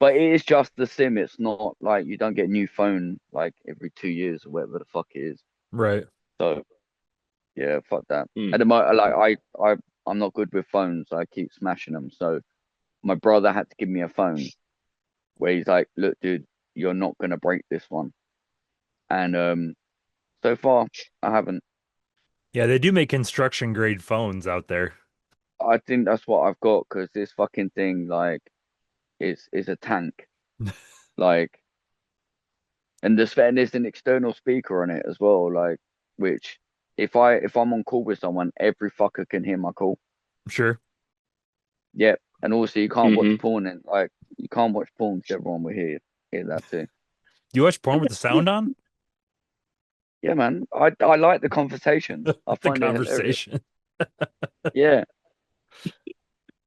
but it is just the SIM. It's not like you don't get a new phone like every 2 years or whatever the fuck it is. Right. So yeah, fuck that. Mm. At the moment, like I'm not good with phones. I keep smashing them. So my brother had to give me a phone where he's like, "Look, dude, you're not gonna break this one." And so far I haven't. Yeah, they do make construction grade phones out there. I think that's what I've got because this fucking thing like is a tank. Like, and there's an external speaker on it as well, like which if I'm on call with someone, every fucker can hear my call. Sure. Yeah. And also you can't watch Mhm. porn and like you can't watch porn because everyone will hear that too. You watch porn with the sound on? Yeah, man. I like the conversations. I The find it hilarious. conversation. Yeah.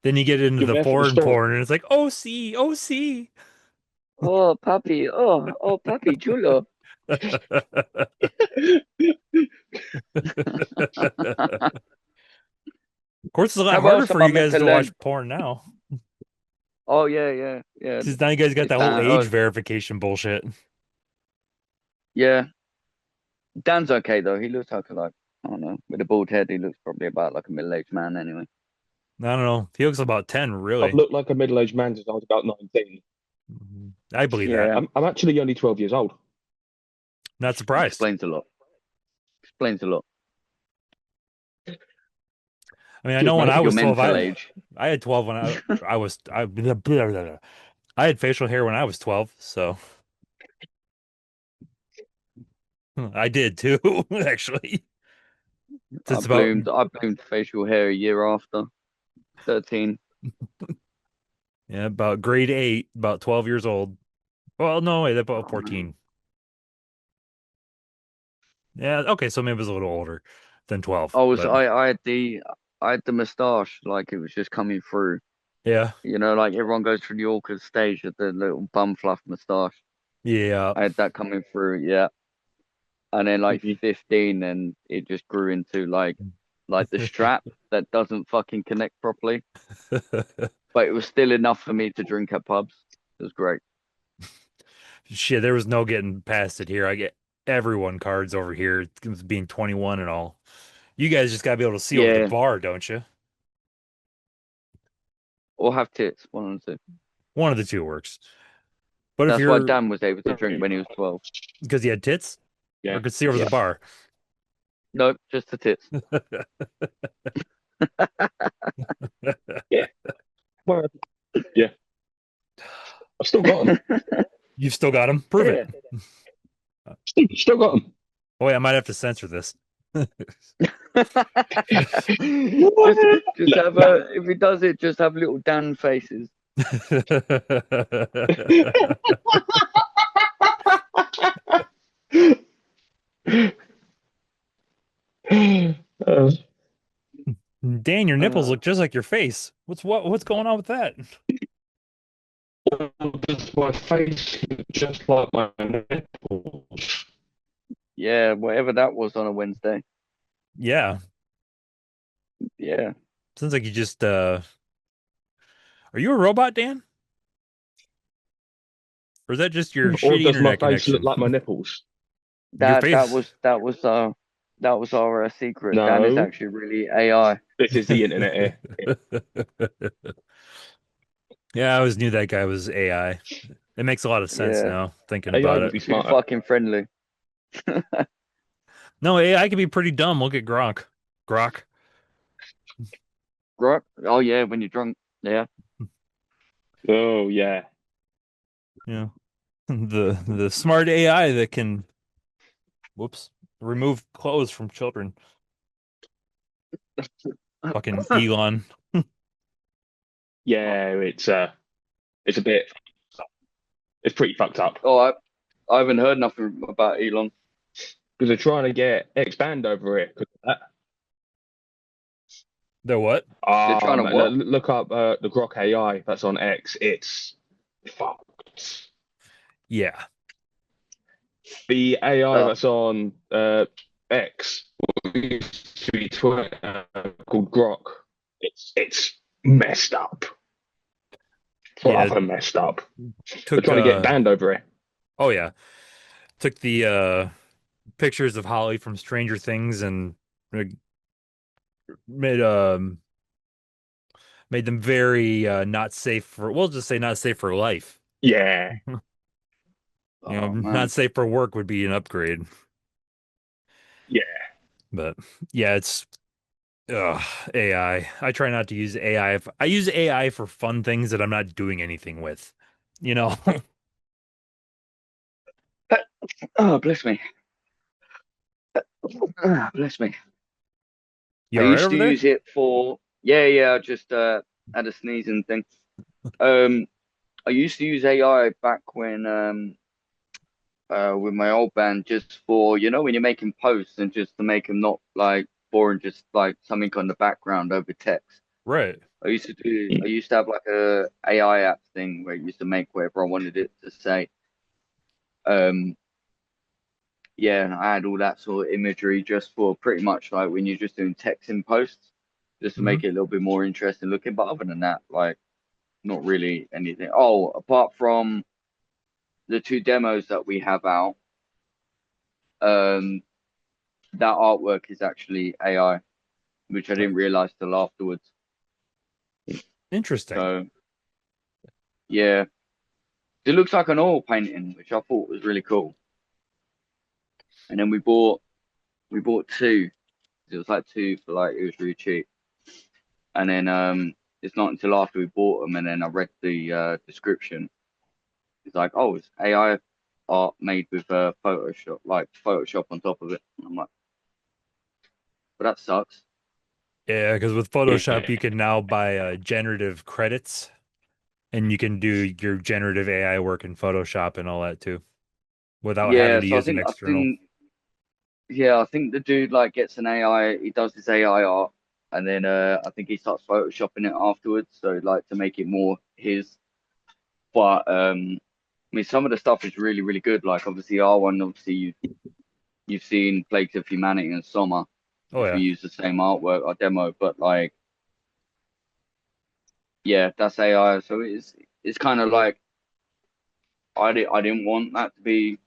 Then you get into You're the there for the foreign story. porn and it's like, oh, see, oh, see. Oh, puppy. Oh, puppy chulo. Of course, it's a lot How harder else for am I you meant guys to to learn? watch porn now. Oh yeah. Because now you guys got It's that whole bad. age Oh verification bullshit. yeah. Dan's okay though. He looks like I don't know, with a bald head. He looks probably about like a middle-aged man anyway. I don't know. He looks about 10, I've really. looked like a middle-aged man since I was about 19. I believe that. Yeah, I'm actually only 12 years old. Not surprised. explains a lot. Explains a lot. I mean, I know when I Your was 12, mental age. I had 12 when I was I had facial hair when I was 12, so I did too, actually. I It's about, bloomed. I bloomed facial hair a year after 13. Yeah, about grade 8, about 12 years old. Well, no, wait, about Oh man. 14. Yeah, okay, so maybe it was a little older than 12, I was but I had the moustache like it was just coming through. yeah. You know, like everyone goes through the awkward stage with the little bum fluff moustache. Yeah. I had that coming through, yeah. And then like Mhm. 15, and it just grew into like the strap that doesn't fucking connect properly. But it was still enough for me to drink at pubs. It was great. Shit, there was no getting past it here. I get everyone cards over here being 21 and all. You guys just gotta be able to see over the Yeah, bar, don't you? or have tits, one of the two. One of the two works. But if That's why you're Dan was able to drink when he was 12. because you had tits or Yeah. could see over the Yeah. bar. No, just the tits. Yeah. Well, yeah. I've still got them. You've still got them? Prove it. Yeah. Still got them. Oh, wait, I might have to censor this. just just have if he does it, just have little Dan faces. Uh, Dan, your nipples Uh, look just like your face. What's going on with that? does my face look just like my nipples? yeah, whatever that was on a Wednesday. Yeah. Yeah. Sounds like you just are you a robot, Dan? Or is that just your Or shitty does my internet face look connection? like my nipples? Your That that face. was that was uh that was our secret. Dan is No. actually really AI. This is the internet here. Yeah, I always knew that guy was AI. It makes a lot of sense Yeah. now, thinking AI about would it. be Too smarter. fucking friendly. No, AI can be pretty dumb. Look at Gronk. Grok. Right? Oh yeah, when you're drunk. Yeah. Oh yeah. Yeah. The smart AI that can whoops remove clothes from children. Fucking Elon. Yeah, it's a bit it's pretty fucked up. Oh, I haven't heard nothing about Elon. Because they're trying to get expand over it. The what? They're trying to what? Look up the Grok AI that's on X. It's fucked. Yeah. The AI Uh, that's on X used to be Twitter called Grok. It's messed up. Yeah. Proper messed up. They're Took trying to get banned over it. oh yeah. Took the pictures of Holly from Stranger Things and made made them very not safe for we'll just say not safe for life. Yeah, You know, oh not man. safe for work would be an upgrade. yeah. But yeah, it's AI. I try not to use AI. I use AI for fun things that I'm not doing anything with. You know? Oh, bless me. Ah, bless me. You I all right used to over there? use it for yeah, I just had a sneezing thing. Um I used to use AI back when with my old band just for when you're making posts and just to make them not like boring, just like something on the background over text. Right. I used to have like a AI app thing where it used to make whatever I wanted it to say. Um yeah, and I had all that sort of imagery just for pretty much like when you're just doing text in posts, just to Hmm. make it a little bit more interesting looking. But other than that, like not really anything. Oh, apart from the two demos that we have out, um, that artwork is actually AI, which I didn't realize till afterwards. Interesting. So yeah, it looks like an oil painting, which I thought was really cool. And then we bought two. It was like two for like it was really cheap. And then it's not until after we bought them and then I read the description. It's like, oh, it's AI art made with Photoshop, like Photoshop on top of it. And I'm like, but that sucks. Yeah, because with Yeah. Photoshop you can now buy generative credits. And you can do your generative AI work in Photoshop and all that too, without having Yeah, to so I use an think I external. think yeah, I think the dude like gets an AI, he does his AI art, and then I think he starts photoshopping it afterwards, so like to make it more his. But I mean, some of the stuff is really, really good. Like obviously R1, obviously you've seen Plagues of Humanity and Soma, Oh which we yeah. use the same artwork or demo, but like yeah, that's AI. So it's kind of like I didn't want that to be.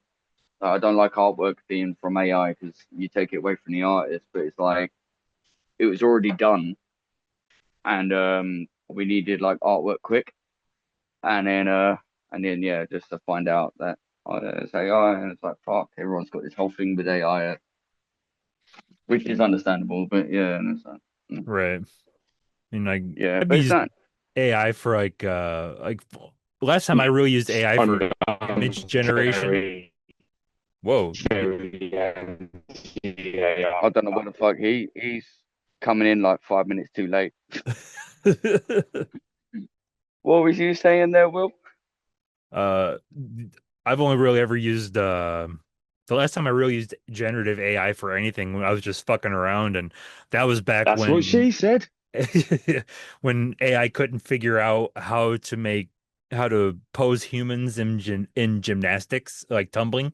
I don't like artwork being from AI because you take it away from the artist, but it's like it was already done, and we needed like artwork quick, and then yeah, just to find out that it's AI, and it's like fuck, everyone's got this whole thing with AI, which is understandable, but yeah, and it's like, Right. I mean, yeah, I've but it's used not. AI for like last time I really used AI for I'm image generation. very, Whoa. very I don't know what the fuck he's coming in like 5 minutes too late. What was you saying there, Will? uh I've only really ever used the last time I really used generative AI for anything when I was just fucking around, and that was back That's what when she said. when AI couldn't figure out how to pose humans in gymnastics, like tumbling.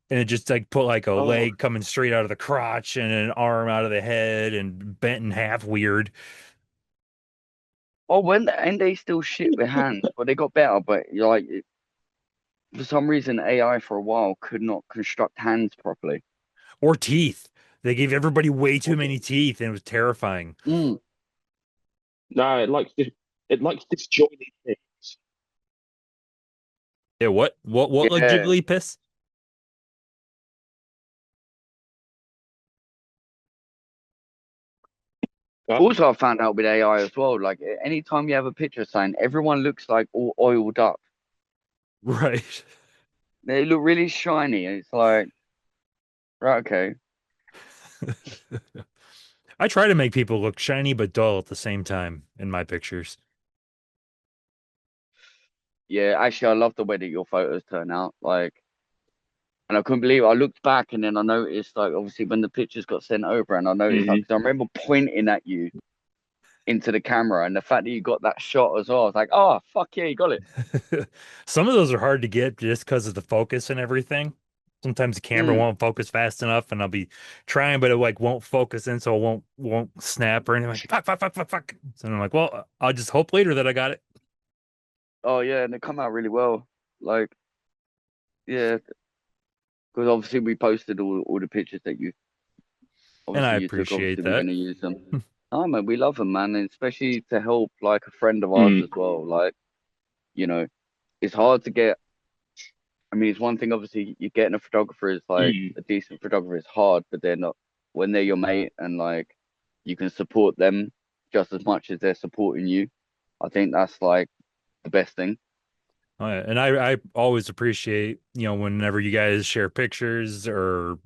And it just like put like a Oh, leg coming straight out of the crotch and an arm out of the head and bent in half weird. oh, when and they still shit with hands, but they got better. But you're like, for some reason, AI for a while could not construct hands properly. Or teeth. They gave everybody way too many teeth and it was terrifying. Mm, No, it likes disjointed things. Yeah, what like yeah. Jigglypuff? Huh? Also, I found out with AI as well. Like, anytime you have a picture sign, everyone looks like all oiled up. Right. They look really shiny. It's like, right, okay. I try to make people look shiny but dull at the same time in my pictures. Yeah, actually, I love the way that your photos turn out. Like, and I couldn't believe it. I looked back and then I noticed, like, obviously when the pictures got sent over, and I noticed, like, Mm. because I remember pointing at you into the camera, and the fact that you got that shot as well, I was like, oh, fuck yeah, you got it. Some of those are hard to get just because of the focus and everything. Sometimes the camera Mm. won't focus fast enough, and I'll be trying, but it like won't focus in, so it won't snap or anything. Like fuck, fuck, fuck, fuck, fuck. So I'm like, well, I'll just hope later that I got it. Oh yeah, and they come out really well. Like, yeah, because obviously we posted all the pictures that And I obviously you took. appreciate Obviously we're that. gonna use them. Oh man, we love them, man, and especially to help like a friend of ours Mm. as well. Like, you know, it's hard to get. I mean, it's one thing obviously you getting a photographer is like Mm. a decent photographer is hard, but they're not when they're your mate and like you can support them just as much as they're supporting you. I think that's like the best thing. Oh, yeah. And I always appreciate, whenever you guys share pictures or,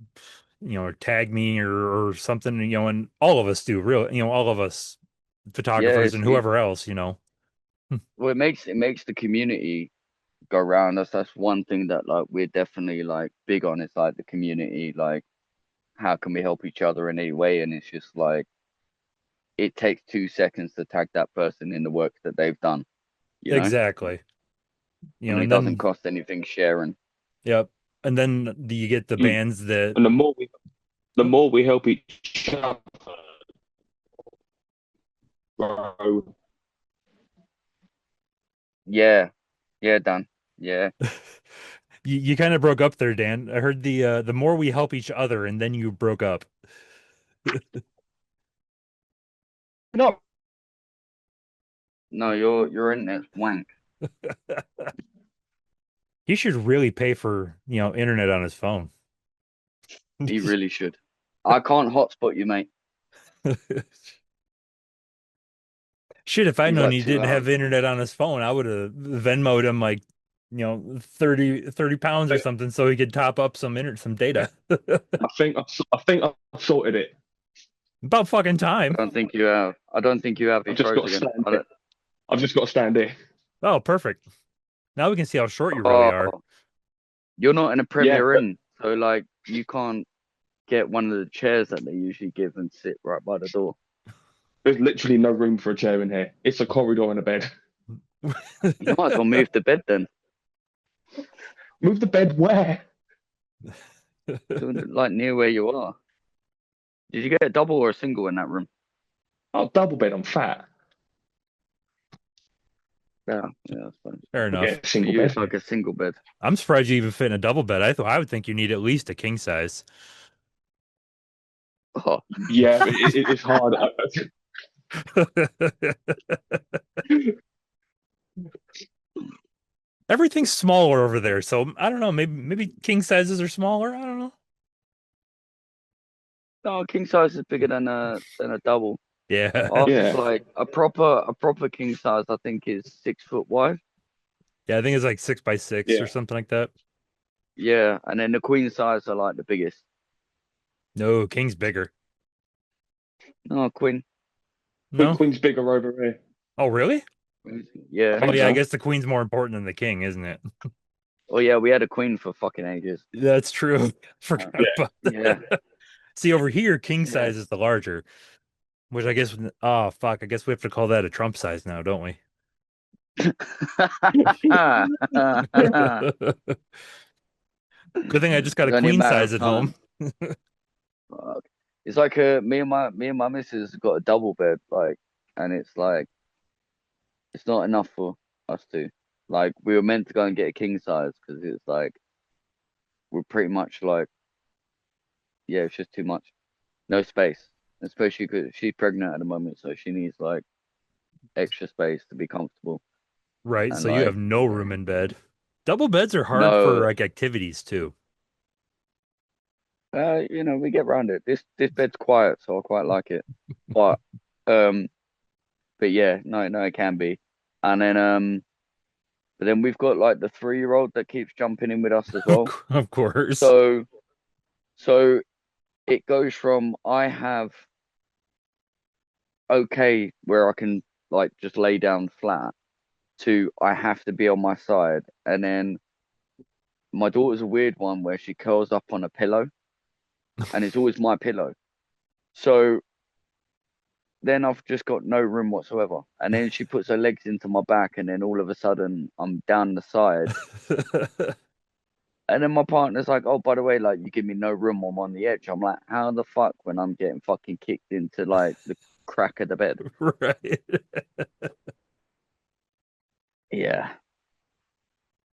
tag me or something, and all of us do real, all of us Yeah, photographers and it whoever else. well it makes the community go around. That's one thing that like we're definitely like big on. It's like the community, like how can we help each other in any way? And it's just like it takes 2 seconds to tag that person in the work that they've done, you know? Exactly. And it And doesn't then, cost anything sharing. yep. And then you get the Mm. bands that, And the more we help each other grow. Yeah, yeah, Dan. Yeah. you kind of broke up there, Dan. I heard the more we help each other, and then you broke up. No, No, your internet's wank. He should really pay for, internet on his phone. You really should. I can't hotspot you, mate. Shit, if I'd He's known like he 2 didn't hours. have internet on his phone, I would have Venmoed him like, 30 pounds or I something so he could top up some data. think I've sorted it. About fucking I time. don't think you have. I don't think you have. He I've just froze got to again. stand I there. don't. I've just got to stand there. Oh, perfect. Now we can see how short you really are. Oh, you're not in a Yeah, Premier but Inn, so like you can't get one of the chairs that they usually give and sit right by the door. there's literally no room for a chair in here. It's a corridor and a bed. You might as well move the bed then, Move the bed where? to like near where you are. Did you get a double or a single in that room? Oh, double bed. I'm fat. Yeah, I suppose. Fair We enough. get a For single you, bed. it's like a single bed. I'm surprised you even fit in a double bed. I would think you need at least a king size. Oh, Yeah, but it's hard. Everything's smaller over there, so I don't know. Maybe king sizes are smaller. I don't know. no, king size is bigger than a double. Yeah, Ours is Yeah, like a proper king size. I think is 6 foot wide. yeah. I think it's like 6 by 6 or yeah. something like that. Yeah, and then the queen size are like the biggest. No, king's bigger. No, queen. No. Queen's bigger over here. Oh, really? I Yeah. Oh, think yeah. I so. guess the queen's more important than the king, isn't it? Oh yeah, we had a queen for fucking ages. That's true. Uh, Forgot Yeah. about yeah, that. See, over here, king yeah. size is the larger, which I guess. Oh, fuck. I guess we have to call that a Trump size now, don't we? Good thing I just got It's a only a queen matter size of at home. time. Fuck. It's like me and my missus got a double bed, like, and it's like it's not enough for us two. Like, we were meant to go and get a king size because it's like we're pretty much like, yeah, it's just too much. No space, especially because she's pregnant at the moment, so she needs like extra space to be comfortable. Right. And So you like, have no room in bed. Double beds are hard for no, like activities too. we get around it. This bed's quiet, so I quite like it. But um, but yeah, no, it can be. And then but then we've got like the 3-year-old that keeps jumping in with us as well. Of course. So so it goes from I have okay where I can like just lay down flat to I have to be on my side. And then my daughter's a weird one where she curls up on a pillow and it's always my pillow. So then I've just got no room whatsoever. And then she puts her legs into my back and then all of a sudden I'm down the side. And then my partner's like, oh, by the way, like you give me no room, I'm on the edge. I'm like, how the fuck when I'm getting fucking kicked into like the crack of the bed? Right. Yeah.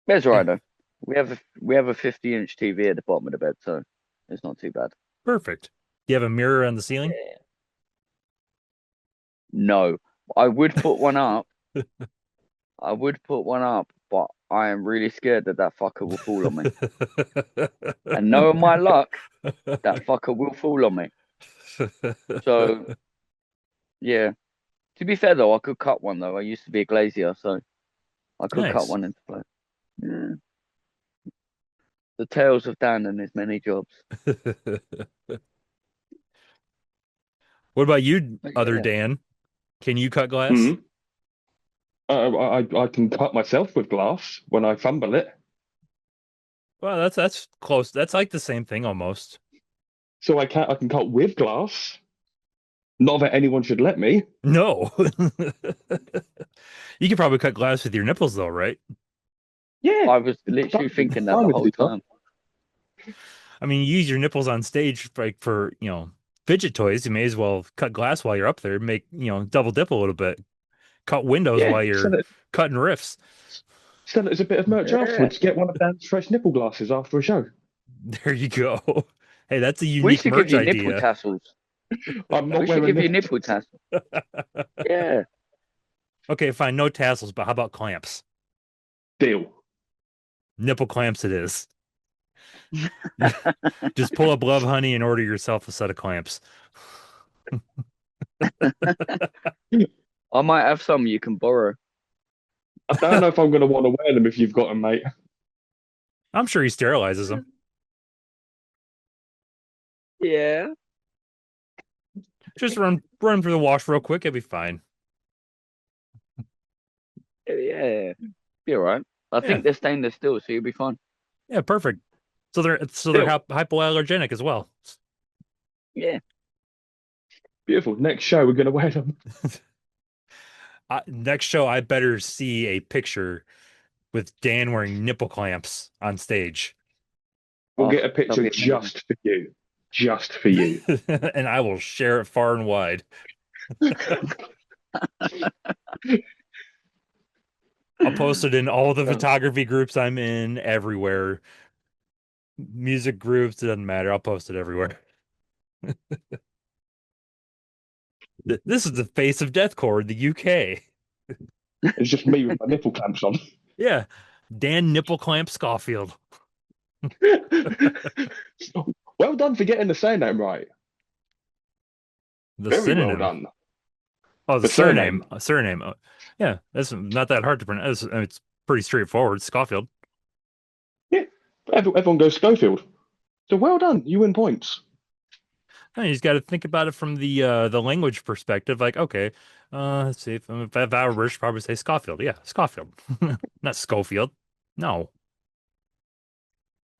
That's all right though. We have a 50-inch TV at the bottom of the bed, so it's not too bad. Perfect. Do you have a mirror on the ceiling? Yeah. No, I would put one up. I would put one up, but I am really scared that that fucker will fall on me. And knowing my luck, that fucker will fall on me. So yeah. To be fair though, I could cut one though. I used to be a glazier, so I could cut Nice. one into place. Yeah. The tales of Dan and his many jobs. What about you, But other yeah. Dan? Can you cut glass? Mm. I can cut myself with glass when I fumble it. Well, that's close. That's like the same thing almost. So I can cut with glass. Not that anyone should let me. No. You could probably cut glass with your nipples though, right? Yeah, I was literally thinking that fine the with whole it. time. I mean, you use your nipples on stage like for, fidget toys. You may as well cut glass while you're up there, make, double dip a little bit. Cut windows Yeah, while you're cutting riffs. sell it as a bit of merch Yeah. afterwards. Get one of Dan's fresh nipple glasses after a show. There you go. Hey, that's a We unique should give merch you nipple idea. tassels. I'm not We should wearing give you nipples. nipple tassels. Yeah. Okay, fine, no tassels, but how about clamps? Deal. Nipple clamps it is. Just pull up Love Honey and order yourself a set of clamps. I might have some you can borrow. I don't know if I'm going to want to wear them if you've got them, mate. I'm sure he sterilizes them. Yeah. Just run through the wash real quick, it'll be fine. Yeah, be all right. I Yeah, think they're stainless steel, so you'll be fine. yeah, perfect. So they're Bill, hypoallergenic as well. Yeah. beautiful. Next show, we're going to wear them. Next show, I better see a picture with Dan wearing nipple clamps on stage, We'll Oh, get a that'll picture be amazing. just for you. Just for you. and I will share it far and wide. I'll post it in all the Oh, photography groups I'm in, everywhere. Music groups, it doesn't matter. I'll post it everywhere. This is the face of deathcore in the UK. It's just me with my nipple clamps on. Yeah, Dan Nipple Clamp Schofield. Well done for getting the surname right. The Very well synonym. done. Oh, the The surname. surname. Surname. Oh, yeah, that's not that hard to pronounce. It's pretty straightforward. Schofield. Yeah, everyone goes Schofield. So well done. You win points. No, you just got to think about it from the language perspective. Like, okay, let's see if I were British, probably say Schofield. Yeah, Schofield, not Schofield. No,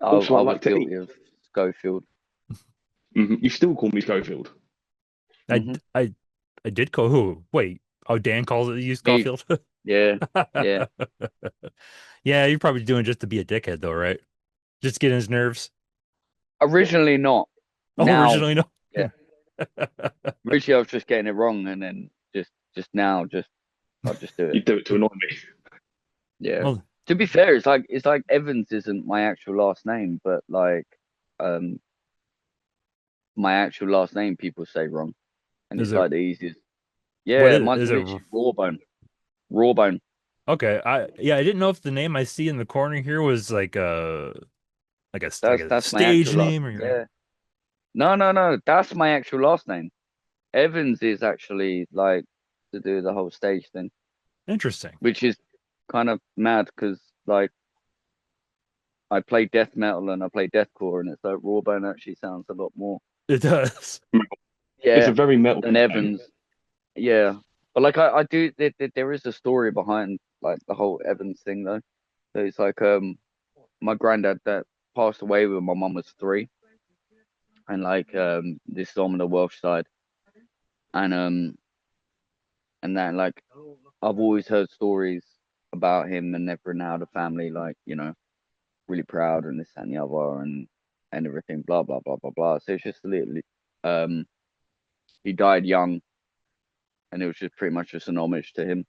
Also, I I was like to eat. guilty of Schofield. You still call me Schofield. I Hmm. I I did call who? Wait, oh, Dan calls it you Me. Schofield. Yeah. Yeah. Yeah, you're probably doing it just to be a dickhead, though, right? Just get his nerves. Yeah. Originally not. Oh, Now, originally no. yeah. Originally I was just getting it wrong, and then just now, I'll just do it. You do it to annoy me. Yeah. Well, To be fair, it's like Evans isn't my actual last name, but like um my actual last name people say wrong, and is it's it like the easiest. what Yeah, mine's is it? literally Rawbone. Rawbone. Okay, I didn't know if the name I see in the corner here was like That's a that's my stage actual last. name or Yeah. No, no, no. That's my actual last name. Evans is actually like to do the whole stage thing, interesting. which is kind of mad because like I play death metal and I play deathcore, and it's like Rawbone actually sounds a lot more, It does. It's yeah, a very metal than name. Evans. Yeah, but like I do there is a story behind like the whole Evans thing though. So it's like my granddad that passed away when my mum was 3, and like this is on the Welsh side, and like I've always heard stories about him and everything, how the family like really proud and this and the other and everything, blah blah blah blah blah. So it's just literally um he died young, and it was just pretty much just an homage to him,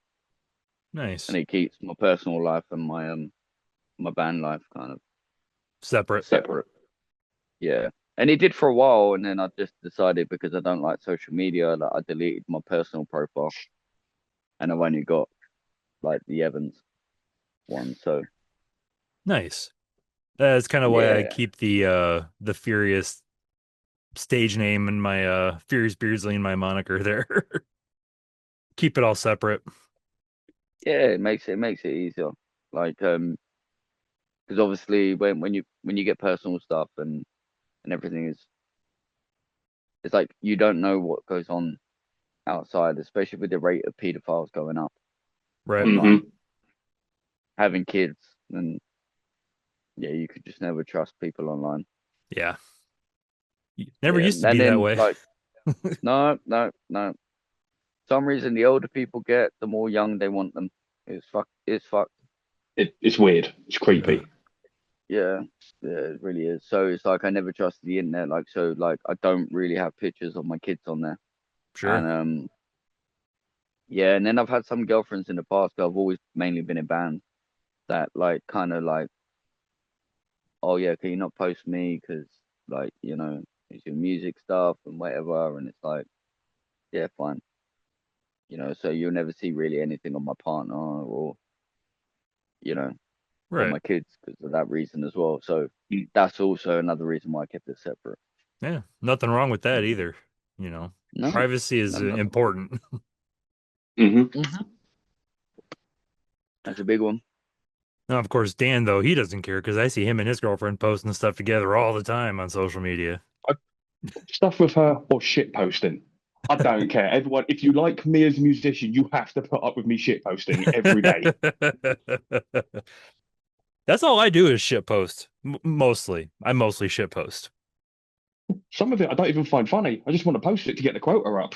and Nice. it keeps my personal life and my band life kind of Separate. separate. Yeah. And he did for a while, and then I just decided because I don't like social media that I deleted my personal profile, and I've only got like the Evans one. So Nice. That's kind of why I yeah, keep the Furious stage name and my Furious Beardsley and my moniker there. Keep it all separate. yeah, it makes it easier. Like because obviously when you get personal stuff and everything is it's like you don't know what goes on outside, especially with the rate of pedophiles going up Right. online, Hmm having kids, and yeah, you could just never trust people online. Yeah. Never Yeah, used to and be that then way. like no, no, no. Some reason the older people get, the more young they want them. It's fuck. It's fucked. it's weird. It's Yeah. creepy. Yeah, yeah, it really is. So it's like I never trusted the internet. Like so, like I don't really have pictures of my kids on there. Sure. And yeah, and then I've had some girlfriends in the past, but I've always mainly been in bands that like kind of like, oh yeah, can you not post me because like it's your music stuff and whatever, and it's like yeah, fine. So you'll never see really anything on my partner or you know or Right. my kids because of that reason as well. So Mm. that's also another reason why I kept it separate. Yeah. Nothing wrong with that either. No, Privacy is nothing. important. Hmm Mhm. That's a big one. Now, of course, Dan, though, he doesn't care because I see him and his girlfriend posting stuff together all the time on social media. Stuff with her or shit posting. I don't care. Everyone, if you like me as a musician, you have to put up with me shitposting every day. That's all I do is shit post. Mostly. I mostly shit post. Some of it I don't even find funny. I just want to post it to get the quota up.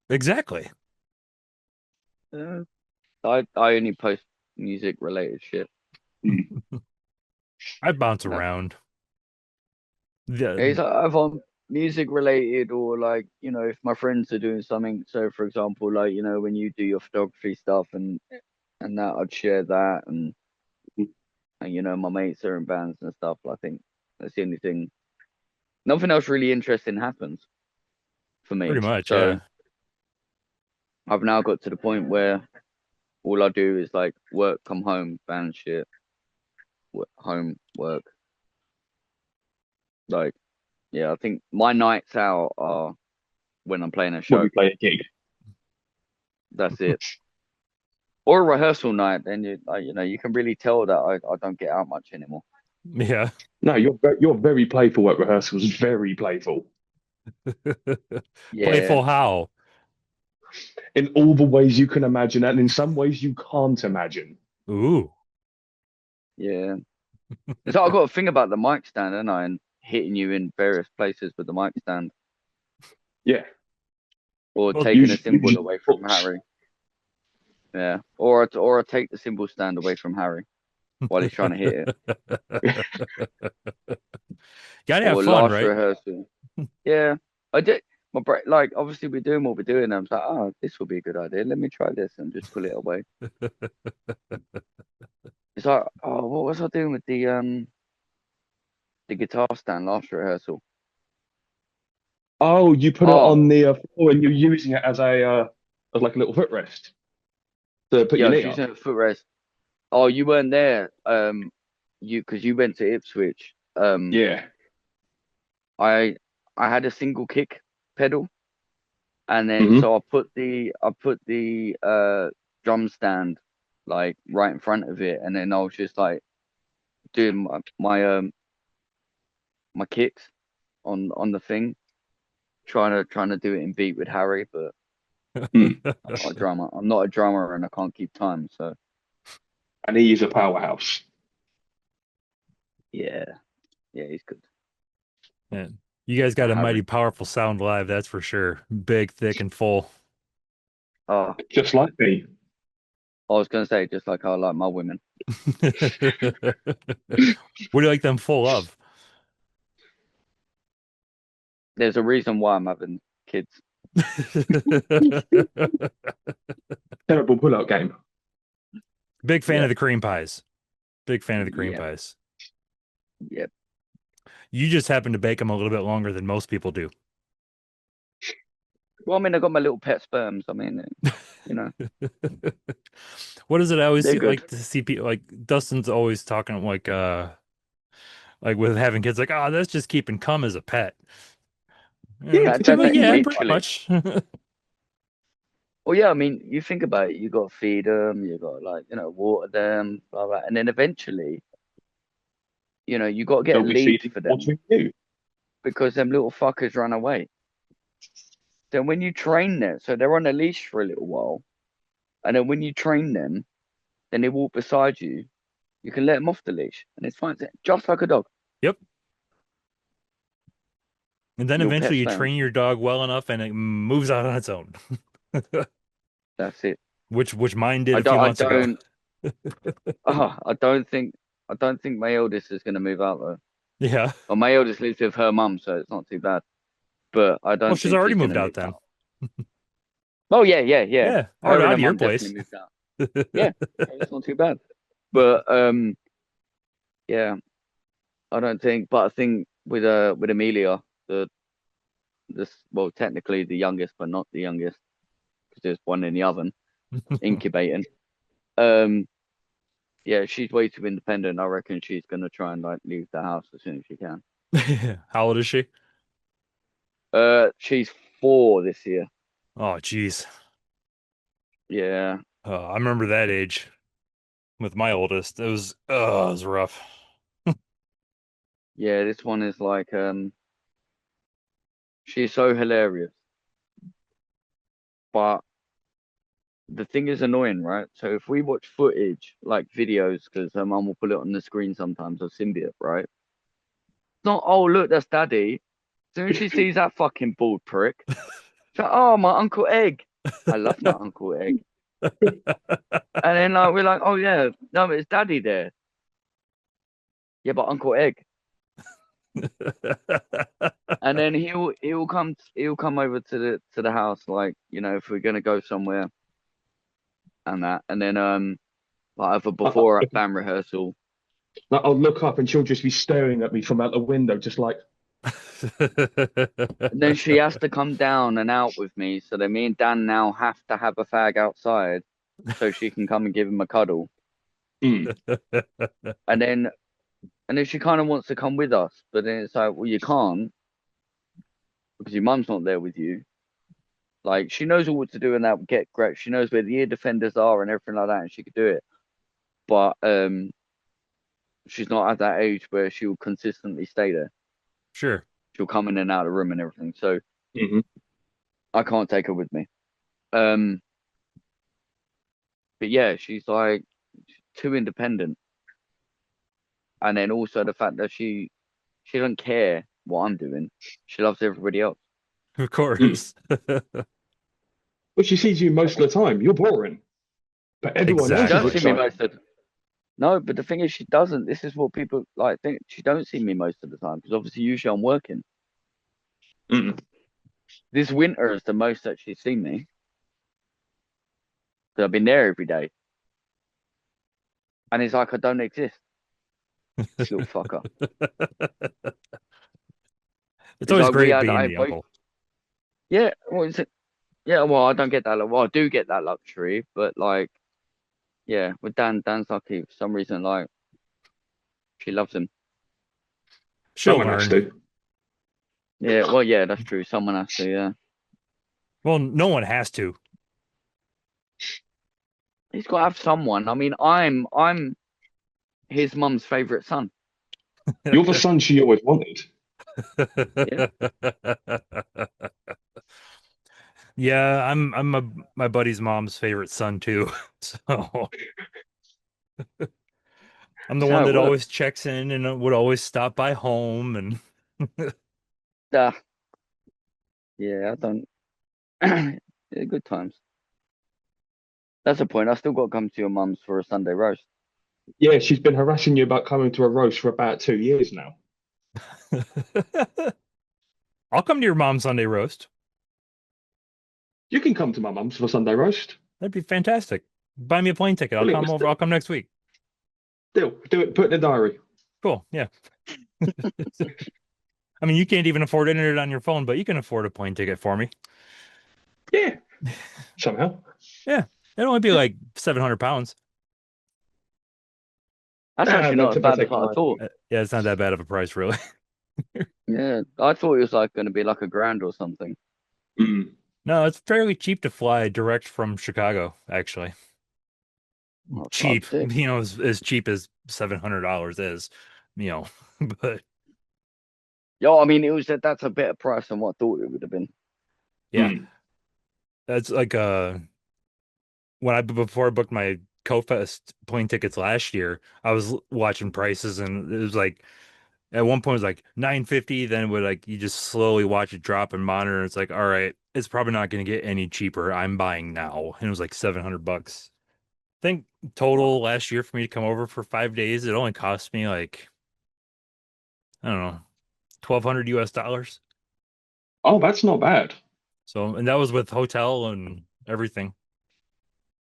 Exactly. Uh, I only post music related shit. I bounce No. around. It's either music related or like, if my friends are doing something. So for example, like, when you do your photography stuff and that I'd share that and my mates are in bands and stuff. I think that's the only thing. Nothing else really interesting happens for Pretty me. much, So yeah. I've now got to the point where all I do is like work, come home, band shit, home, work. Like, yeah, I think my nights out are when I'm playing a When show. we play a gig. That's it. Or a rehearsal night, then you can really tell that I don't get out much anymore. Yeah. No, you're very playful at rehearsals. Very playful Yeah, Playful how? in all the ways you can imagine, and in some ways you can't imagine. Ooh. yeah. So I've got to think about the mic stand, and hitting you in various places with the mic stand, Yeah, or Well, taking a cymbal usually away from Harry. Yeah, or I take the cymbal stand away from Harry while he's trying to hit it. gotta have Or fun, last right? rehearsal. Yeah, I did. My break, like obviously we're doing what we're doing. And I was like, oh, this will be a good idea. Let me try this and just pull it away. It's like, oh, what was I doing with the guitar stand last rehearsal? Oh, you put it Oh, on the floor and you're using it as like a little footrest to put yeah, your I was knee up. using a footrest. Oh, you weren't there. Because you went to Ipswich. Yeah. I I had a single kick pedal, and then Hmm. so I put the drum stand like right in front of it, and then I was just like doing my kicks on the thing, trying to do it in beat with Harry, but Mm. I'm not a drummer. I'm not a drummer, and I can't keep time. So And he is a powerhouse. yeah, yeah, he's good. Man, you guys got a mighty Harry. powerful sound live, that's for sure. Big, thick, and full. Oh, Just like me. I was gonna say just like I like my women. What do you like them full of? There's a reason why I'm having kids. Terrible pull-out game. Big fan of Yep, the cream pies. Big fan of the cream yep, pies. yep. You just happen to bake them a little bit longer than most people do. Well, I mean, I got my little pet sperms. I mean, you know, What is it? I always they're see, good. like to see people like Dustin's always talking like with having kids like, oh, that's just keeping cum as a pet. Yeah, Well, yeah, pretty literally. much. Well, yeah, I mean, you think about it. You got to feed them. You got to like, water them, blah blah, and then eventually, you got to get a They'll be lead feeding for them watering you. because them little fuckers run away. Then when you train them, so they're on a leash for a little while, and then when you train them, then they walk beside you. You can let them off the leash, and it's fine, just like a dog. Yep. And then Little pet eventually you sperm. train your dog well enough and it moves out on its own. That's it. Which mine did I a few don't. I months ago. don't. I don't think my eldest is going to move out though. Yeah. Well, my eldest lives with her mum, so it's not too bad. But I Well, don't she's think already she's going moved to out move then. out. Oh yeah, yeah, yeah. Yeah, or Her and out her of your mum place. definitely moved out. Yeah, yeah, it's not too bad. But yeah, I don't think. But I think with Amelia, the this well technically the youngest, but not the youngest because there's one in the oven incubating. Um, yeah, she's way too independent. I reckon she's gonna try and like leave the house as soon as she can. How old is she? She's 4 this year. Oh, geez. Yeah, I remember that age with my oldest. It was rough. yeah. This one is like she's so hilarious. but the thing is annoying, right? So if we watch footage, like videos, because her mum will put it on the screen sometimes of Symbiote, right? It's not, oh, look, that's daddy. As soon as she sees that fucking bald prick, she's like, oh, my Uncle Egg. I love my Uncle Egg. And then like we're like, oh yeah, no, it's daddy there. Yeah, but Uncle Egg. And then he'll come over to the house, like, you know, if we're gonna go somewhere and that. And then like either I, before a band rehearsal. like, I'll look up and she'll just be staring at me from out the window, just like, And then she has to come down and out with me. So then me and Dan now have to have a fag outside so she can come and give him a cuddle. mm. And then she kind of wants to come with us, but then it's like, well, you can't because your mum's not there with you. Like she knows all what to do and that get great. She knows where the ear defenders are and everything like that, and she could do it. But she's not at that age where she'll consistently stay there. Sure. She'll come in and out of the room and everything. So hmm I can't take her with me. Um, but yeah, she's like too independent. And then also the fact that she doesn't care what I'm doing. She loves everybody else. Of course. But she sees you most of the time. You're boring. But everyone She else is does Exactly. see me exciting. most of the No, but the thing is she doesn't. This is what people like think. She don't see me most of the time because obviously usually I'm working. Mm. This winter is the most that she's seen me. So I've been there every day. And it's like I don't exist. Little fucker. It's It's always like we great had being I the both uncle. yeah, what is it? Yeah, well I don't get that well I do get that luxury, but like yeah, with Dan's lucky for some reason, like she loves him. She'll Someone has learn. to. Yeah, well yeah, that's true. Someone has to, yeah. Well, no one has to. He's got to have someone. I mean, I'm his mum's favorite son. You're the son she always wanted. Yeah. Yeah, I'm my buddy's mom's favorite son too. So I'm the That's one how it that works. always checks in and would always stop by home and Uh, yeah, I don't yeah, good times. That's the point. I still got to come to your mum's for a Sunday roast. Yeah, she's been harassing you about coming to a roast for about 2 years now. I'll come to your mom's Sunday roast. You can come to my mum's for Sunday roast. That'd be fantastic. Buy me a plane ticket. I'll Brilliant. come over. I'll come next week. Deal. Do it. Put it in the diary. Cool. Yeah. I mean, you can't even afford internet on your phone, but you can afford a plane ticket for me. Yeah. Somehow. Yeah. It'd only be like 700 pounds. That's Nah, actually not that's as about bad as taking what I my. thought. Yeah, it's not that bad of a price, really. Yeah, I thought it was like going to be like a grand or something. Mm. No, it's fairly cheap to fly direct from Chicago, actually. Oh, Cheap, fuck's sake. as cheap as $700 is, you know, but Yo, I mean, it was that's a better price than what I thought it would have been. yeah, Mm. that's like when I before I booked my Co-Fest plane tickets last year, I was watching prices and it was like at one point it was like 950, then it would like you just slowly watch it drop and monitor. It's like, all right, it's probably not going to get any cheaper. I'm buying now. And it was like $700. I think total last year for me to come over for 5 days, it only cost me like, I don't know, 1,200 US dollars. Oh, that's not bad. So, and that was with hotel and everything.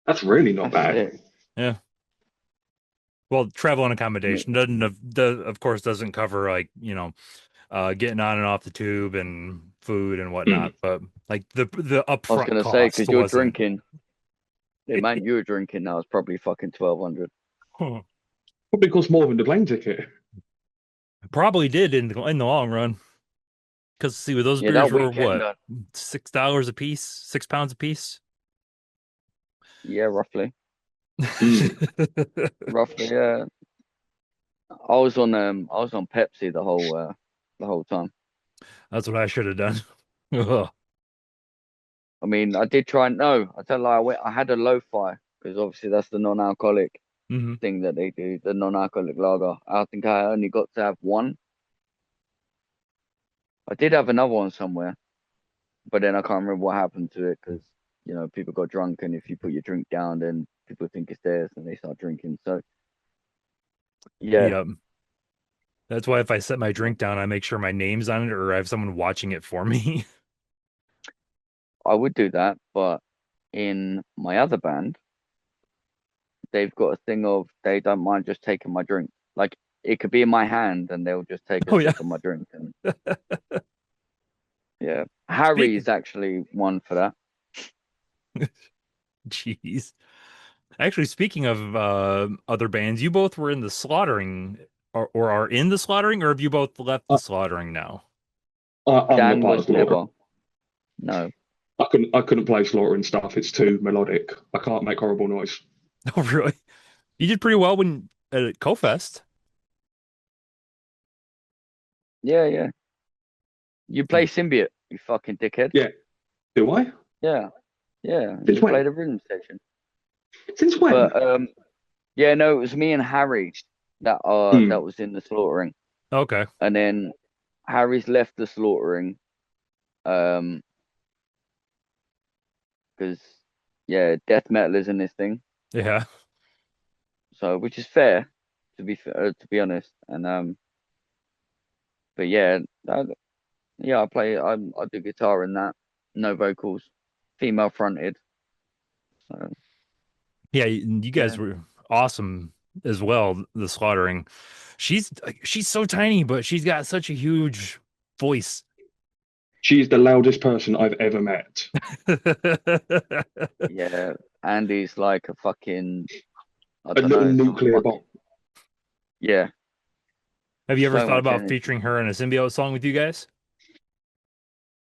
That's really not That's bad. it. Yeah. Well, travel and I mean, accommodation of course doesn't cover like, getting on and off the tube and food and Mm. whatnot, but like the I was upfront gonna say cost because you're wasn't. drinking, the amount you're drinking now is probably fucking 1,200. Probably costs more than the plane ticket. Probably did in the long run. Because see, with those Yeah, beers that were weekend. what, $6 a piece, 6 pounds a piece. Yeah, roughly, Mm. roughly. Yeah, I was on Pepsi the whole time. That's what I should have done. Ugh. I mean, I did try. No, I tell you, I had a lo-fi because obviously that's the non-alcoholic Hmm. thing that they do, the non-alcoholic lager. I think I only got to have one. I did have another one somewhere, but then I can't remember what happened to it because people got drunk, and if you put your drink down, then people think it's theirs and they start drinking. So yeah, Yep. That's why if I set my drink down, I make sure my name's on it or I have someone watching it for me. I would do that, but in my other band, they've got a thing of they don't mind just taking my drink. Like it could be in my hand, and they'll just take a Oh yeah. sip of my drink. And yeah, Harry Speak. is actually one for that. Jeez. Actually, speaking of other bands, you both were in the Slaughtering or are in the Slaughtering, or have you both left the I, Slaughtering now? I'm not Dan part of was Slaughter. never. No. I couldn't play Slaughter and stuff. It's too melodic. I can't make horrible noise. Oh, really? You did pretty well when at CoFest. Yeah, yeah. You play Symbiote, you fucking dickhead. Yeah. Do I? Yeah, yeah. Since You play when? the rhythm section. Since when? But yeah, no, it was me and Harry that Hmm. was in the slaughtering. Okay. And then Harry's left the slaughtering. Um, because yeah, death metal isn't his thing. Yeah. So which is fair to be honest. And but yeah, yeah, I do guitar in that. No vocals, female fronted. So Yeah, you guys yeah. were awesome as well, the Slaughtering. She's so tiny, but she's got such a huge voice. She's the loudest person I've ever met. Yeah, Andy's like a fucking, I A don't little know, some nuclear fucking, bomb. yeah, Have you ever so thought much about energy. featuring her in a Symbiote song with you guys?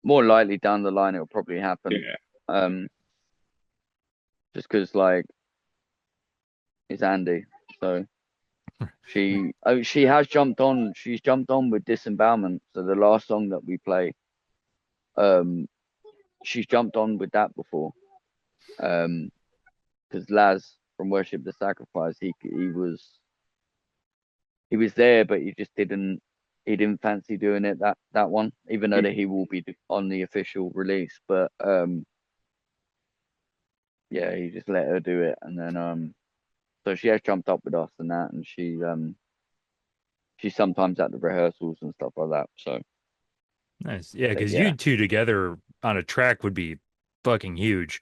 More likely down the line, it'll probably happen. Yeah. Um, just because like it's Andy, so she has jumped on. She's jumped on with Disembowelment. So the last song that we play, um, she's jumped on with that before. Because Laz from Worship the Sacrifice, he was there, but he didn't fancy doing it that one, even though that he will be on the official release. But yeah, he just let her do it, and then so she has jumped up with us and that, and she's sometimes at the rehearsals and stuff like that. So Nice. Yeah, but because yeah, you two together on a track would be fucking huge.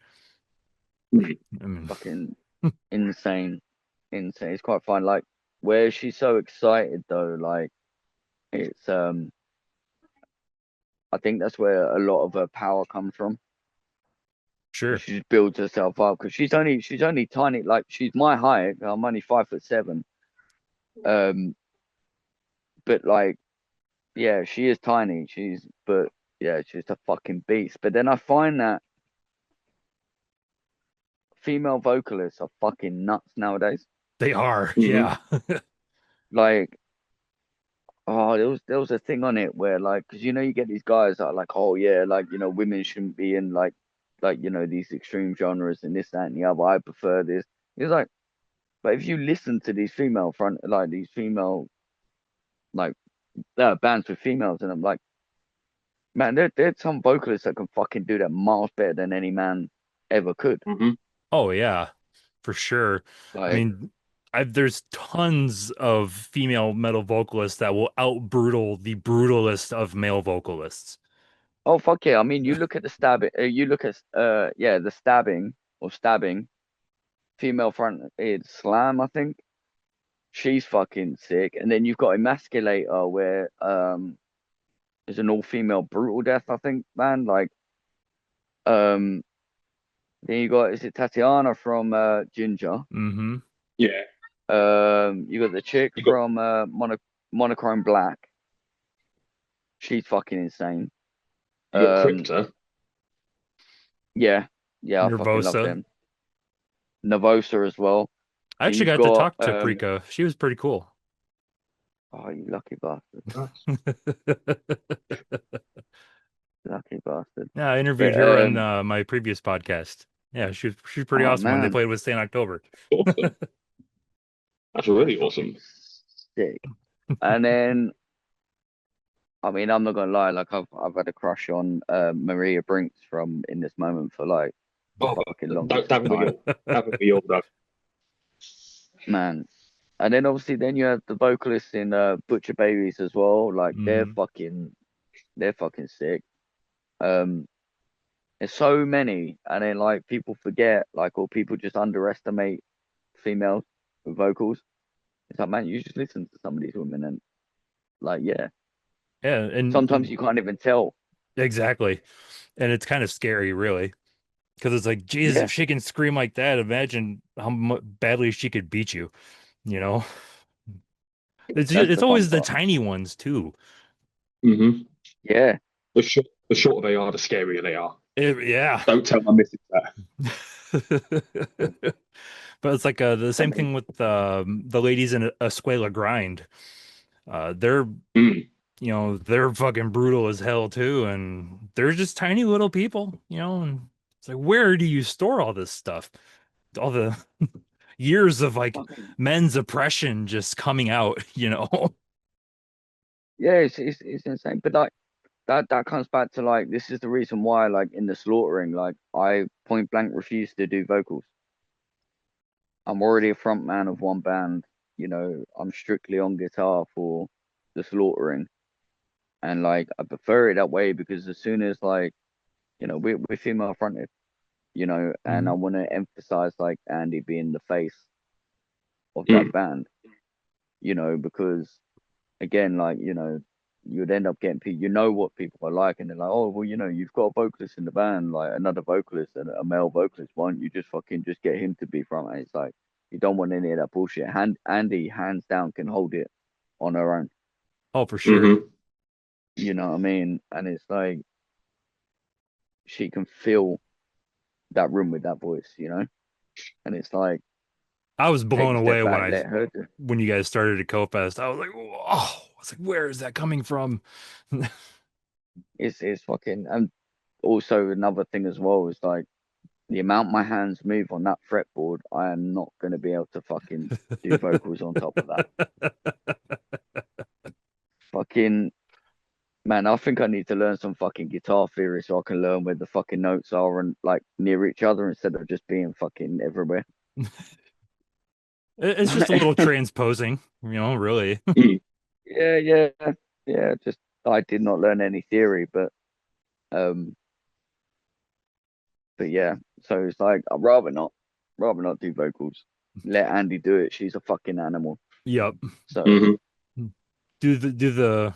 I mean, fucking insane, insane. It's quite fun. Like where she's so excited though, like it's I think that's where a lot of her power comes from. sure. She just builds herself up because she's only tiny. Like she's my height. I'm only 5'7". Um, but like yeah, she is tiny. But yeah, she's a fucking beast. But then I find that female vocalists are fucking nuts nowadays. They are. Hmm. Yeah. Like oh, there was a thing on it where like because you get these guys that are like oh yeah like women shouldn't be in like these extreme genres and this that and the other. I prefer this. It's like but if you listen to these female like bands with females and I'm like man there's some vocalists that can fucking do that miles better than any man ever could. Hmm. Oh yeah, for sure. I Like mean, there's tons of female metal vocalists that will out brutal the brutalist of male vocalists. oh fuck yeah, I mean you look at the stabbing you look at yeah the stabbing female fronted slam I think she's fucking sick and then you've got emasculator where is an all female brutal death I think man like um then you got is it Tatiana from Ginger. Hmm. Yeah. You got the chick You got from Monochrome Black. She's fucking insane. you got Um, Crypta. yeah, yeah, I fucking love Nervosa. them. Navosa as well. I Then actually you've got to got talk to Prika. She was pretty cool. oh you lucky bastard. Nice. Lucky bastard. Yeah, I interviewed But her on my previous podcast. Yeah, she's pretty oh awesome when they man, played with St. October. Awesome. That's really that's fucking awesome. sick. And then, I mean, I'm not gonna lie, like I've had a crush on Maria Brinks from In This Moment for like the Oh, fucking longest haven't we time, all? Haven't we all, though? man. And then obviously then you have the vocalists in Butcher Babies as well. Like Mhm. they're fucking sick. Um, there's so many, and then like people forget, like, or people just underestimate females with vocals. It's like, man, you just listen to some of these women, and like, yeah, Yeah, sometimes and you can't even tell. exactly. And it's kind of scary, really, because it's like, Jesus, Yeah, if she can scream like that, imagine how badly she could beat you, you know? that's It's the fun always the part. tiny ones too. Mm-hmm. Yeah, The shorter they are, the scarier they are. Yeah. Don't tell my missus that. But it's like the I same mean, thing with the ladies in Escuela Grind. They're Mm. they're fucking brutal as hell too, and they're just tiny little people, and it's like, where do you store all this stuff? All the years of like fucking men's oppression just coming out, yeah, it's insane. But like that comes back to like this is the reason why like in the slaughtering, like I point blank refuse to do vocals. I'm already a front man of one band. I'm strictly on guitar for the slaughtering, and like I prefer it that way because as soon as like we're female fronted, and I Mhm. want to emphasize like Andy being the face of that Mm. band, because again, like you'd end up getting people, what people are like, and they're like, oh well, you've got a vocalist in the band, like another vocalist and a male vocalist. Why don't you just fucking just get him to be front? And it's like you don't want any of that bullshit. Andy, hands down, can hold it on her own. Oh, for sure. Mm-hmm. You know what I mean? And it's like she can fill that room with that voice, and it's like I was take blown a step away back, let her do. when you guys started at CoFest. I was like, oh, I was like, where is that coming from? It's fucking, and also another thing as well is like the amount my hands move on that fretboard, I am not going to be able to fucking do vocals on top of that. Fucking man, I think I need to learn some fucking guitar theory so I can learn where the fucking notes are and like near each other instead of just being fucking everywhere. It's just a little transposing, really. Mm. Yeah, yeah, yeah. Just I did not learn any theory, um, but yeah. So it's like I'd rather not do vocals. Let Andy do it. She's a fucking animal. Yep. So Mm-hmm. Do the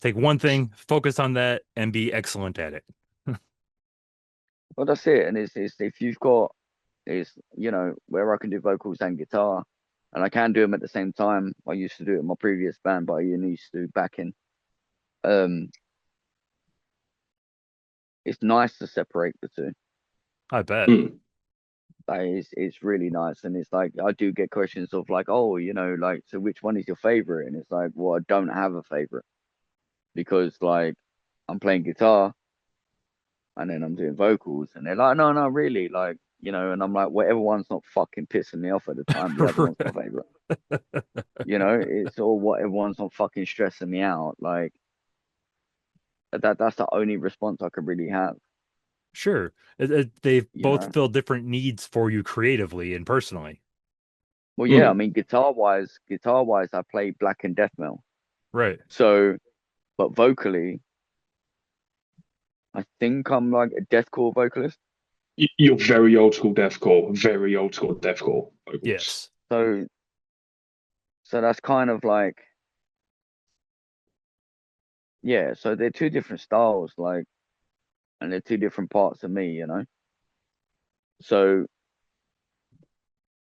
take one thing, focus on that, and be excellent at it. well, that's it. And it's if you've got is where I can do vocals and guitar, and I can do them at the same time. I used to do it in my previous band, but I used to do backing. Um, it's nice to separate the two. I bet. Mm. That is, it's really nice, and it's like I do get questions of like, oh, like, so which one is your favorite? And it's like, well, I don't have a favorite because like I'm playing guitar and then I'm doing vocals, and they're like, no, no, really, like, and I'm like, whatever one's not fucking pissing me off at the time, the other one's my favorite. It's all whatever one's not fucking stressing me out. Like that's the only response I could really have. Sure. They You both know. fill different needs for you creatively and personally. Well, yeah, I Mm. mean, guitar wise, I play black and death metal. Right. So, but vocally, I think I'm like a deathcore vocalist. You're very old school deathcore, very old school deathcore vocals. Yes. So, so that's kind of like, yeah. So they're two different styles, like, and they're two different parts of me. So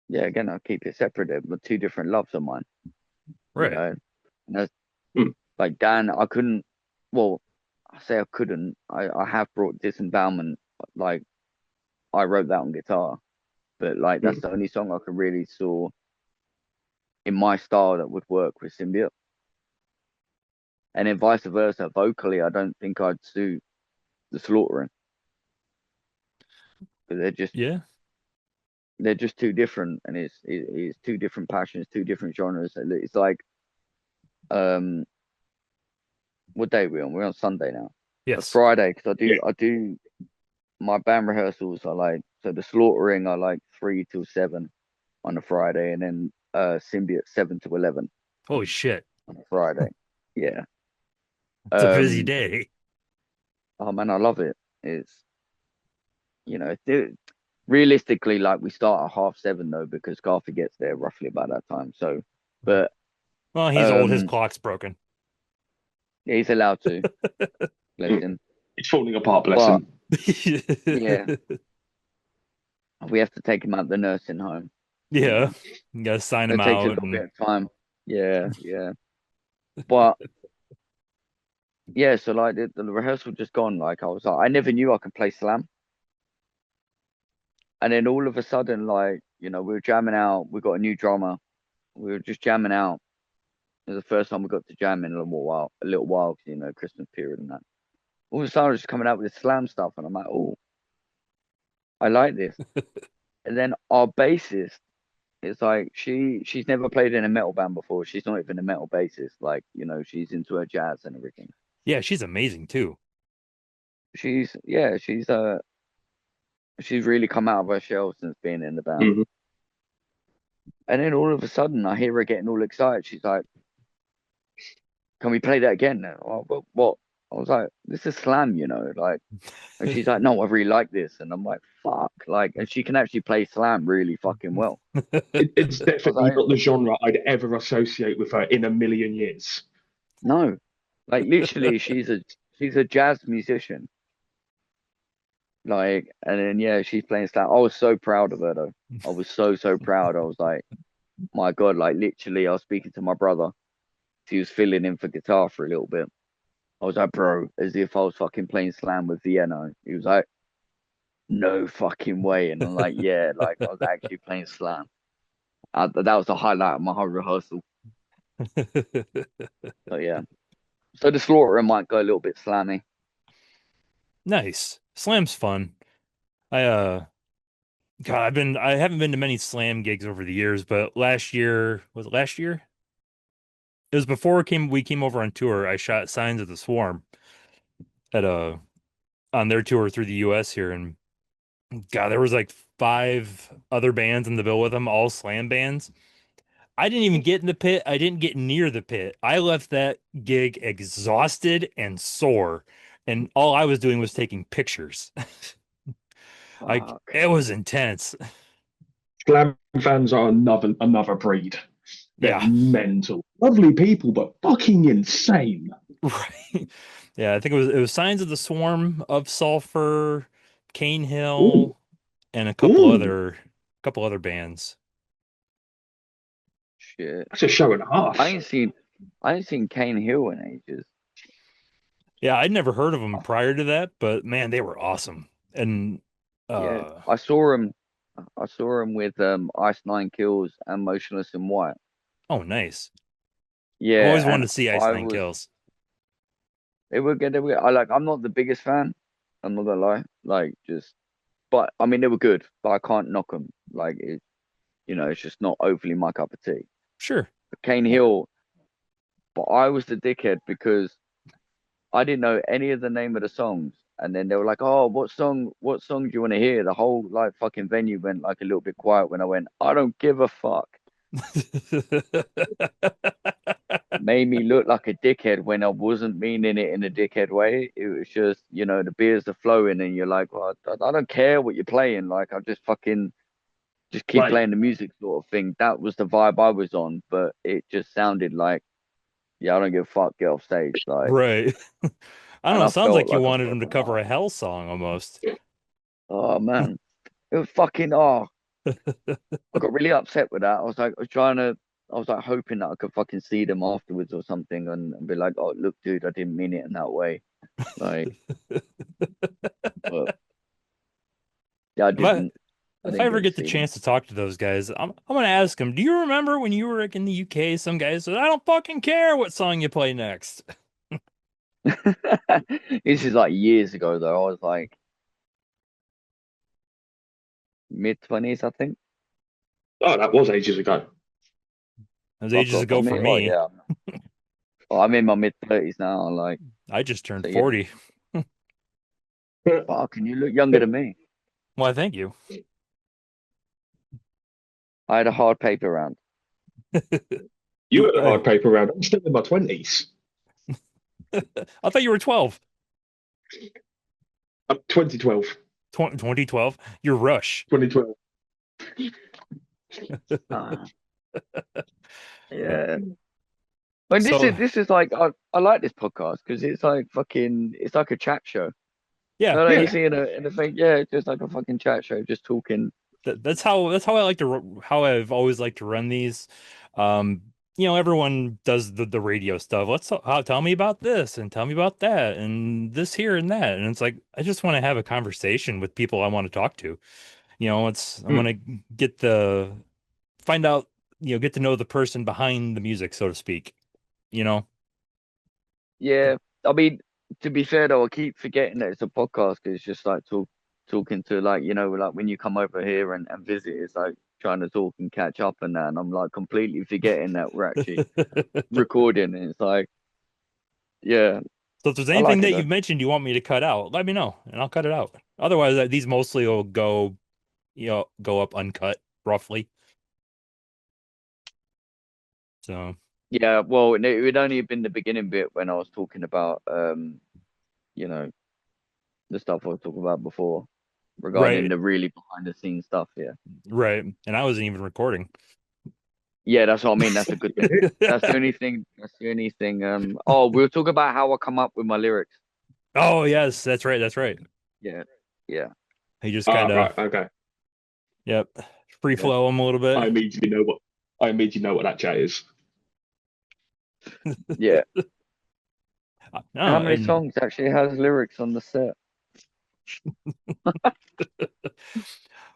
yeah, again, I'll keep it separate. But two different loves of mine, you Right. know. And that's Mm. like Dan. I couldn't. Well, I say I couldn't. I have brought disembowelment. Like I wrote that on guitar, but like that's Mm. the only song I could really saw in my style that would work with Symbiote. And then vice versa, vocally, I don't think I'd suit. the Slaughtering. Because Yeah. they're just too different, and it's two different passions, two different genres. It's like um, what day are we on? We're on Sunday now. Yes. Friday, because Yeah. I do my band rehearsals are like, so the Slaughtering are like 3 till 7 on a Friday, and then Symbiote 7 to 11 Holy shit. on a Friday. Yeah. It's a busy Um. day. Oh man, I love it. It's realistically, like, we start at 7:30 though, because Garfi gets there roughly about that time. So, but Well, he's old. His um, clock's broken. yeah, he's allowed to. Bless him. It's falling apart, bless But him. yeah, we have to take him out the nursing home. Yeah. You gotta sign It him takes a out little and bit of time. Yeah, yeah. But yeah, so like the rehearsal just gone. Like, I was like, I never knew I could play slam. And then all of a sudden, like, we were jamming out. We got a new drummer. We were just jamming out. It was the first time we got to jam in a little while, 'cause, Christmas period and that. All of a sudden, I was just coming out with this slam stuff, and I'm like, oh, I like this. And then our bassist is like, she's never played in a metal band before. She's not even a metal bassist. Like, she's into her jazz and everything. yeah, she's amazing too. Yeah, she's really come out of her shell since being in the band. Mhm. And then all of a sudden, I hear her getting all excited. She's like, "Can we play that again?" Oh, what? I was like, "This is slam, like." And she's like, "No, I really like this." And I'm like, "Fuck!" Like, and she can actually play slam really fucking well. It's I was definitely like, not the genre I'd ever associate with her in a million years. "No, like, literally, she's a jazz musician." Like, and then yeah, she's playing slam. I was so proud of her though. I was so proud. I was like, my God, like, literally, I was speaking to my brother. He was filling in for guitar for a little bit. I was like, "Bro," as if I was fucking playing slam with Vienna. He was like, "No fucking way." And I'm like, "Yeah, like, I was actually playing slam." That was the highlight of my whole rehearsal. So yeah. So the Slaughterer might go a little bit slammy. Nice. Slam's fun. God, I haven't been to many slam gigs over the years, but last year, was it last year? It was before we came over on tour. I shot Signs of the Swarm at on their tour through the US here, and God, there was like five other bands in the bill with them, all slam bands. I didn't even get in the pit. I didn't get near the pit. I left that gig exhausted and sore, and all I was doing was taking pictures. Like, Fuck. it was intense. Slam fans are another breed. They're Yeah. mental. Lovely people, but fucking insane. Right. Yeah, I think it was Signs of the Swarm, of Sulfur, Cane Ooh, Hill, and a ooh, couple other bands. Shit. that's a show and a I half. ain't seen I ain't seen Cane Hill in ages. Yeah, I'd never heard of them Oh, prior to that, but man, they were awesome. And yeah. uh I saw him with Ice Nine Kills and Motionless in White. oh, nice. I've always Yeah, wanted and to see Ice I Nine was Kills. they were good. They were, I'm not the biggest fan. I'm not gonna lie. Like, just, but I mean, they were good, but I can't knock them. Like, it's just not overly my cup of tea. Sure. But Cane Hill, but I was the dickhead because I didn't know any of the name of the songs. And then they were like, "Oh, what song do you want to hear?" The whole, like, fucking venue went like a little bit quiet when I went, "I don't give a fuck." Made me look like a dickhead when I wasn't meaning it in a dickhead way. It was just, the beers are flowing and you're like, "Well, I don't care what you're playing. Like, I just fucking just keep Like, playing the music," sort of thing. That was the vibe I was on, but it just sounded like, "Yeah, I don't give a fuck, get off stage." Like, Right. I don't and know. I It sounds felt like you like a wanted him to fucking cover a ass. Hell song almost. Oh man, it was fucking, oh, I got really upset with that. I was like hoping that I could fucking see them afterwards or something, and be like, "Oh, look, dude, I didn't mean it in that way." Like, but yeah, I If I didn't. I if I didn't ever get to get the see them. chance to talk to those guys, I'm gonna ask them, do you remember when you were like in the UK, some guys said, I don't fucking care what song you play next. This is like years ago though. I was like mid-20s, I think. Oh, that was ages ago. It was I've ages got ago from for me. Oh me. yeah. Well, I'm in my mid-30s now. Like, I just turned so yeah. 40. Fuck, and you look younger than me. Well, thank you. I had a hard paper round. You You, had a hard paper round. I'm still in my 20s. I thought you were 12. I'm 2012. 2012. You're Rush. 2012. Ah, yeah. But this So, is this is like I like this podcast because it's like fucking it's like a chat show. yeah, No, you Yeah. see in a thing, yeah, it's just like a fucking chat show, just talking. that's how I like to how I've always liked to run these. Um, everyone does the radio stuff. Tell me about this and tell me about that and this here and that. And it's like I just want to have a conversation with people I want to talk to. I Hmm. want to get the find out, get to know the person behind the music, so to speak. You know? Yeah, I mean, to be fair though, I keep forgetting that it's a podcast because it's just like talking to like like when you come over here and visit, it's like trying to talk and catch up and that, and I'm like completely forgetting that we're actually recording, and it's like, yeah, So if there's I anything like it that though. you've mentioned you want me to cut out, let me know and I'll cut it out. Otherwise, these mostly will go up uncut, roughly. So, Yeah, well, it would only have been the beginning bit when I was talking about you know, the stuff I was talking about before regarding right, the really behind the scenes stuff. Yeah. right. And I wasn't even recording. Yeah, that's what I mean. That's a good thing. That's the only thing. That's the only thing. Oh, we'll talk about how I come up with my lyrics. Oh, yes, that's right. That's right. Yeah. Yeah. He just Ah, kind of, right. Okay. yep, free Yeah. flow him a little I bit. immediately know what I immediately know what that chat is. Yeah. No, How many and songs actually has lyrics on the set?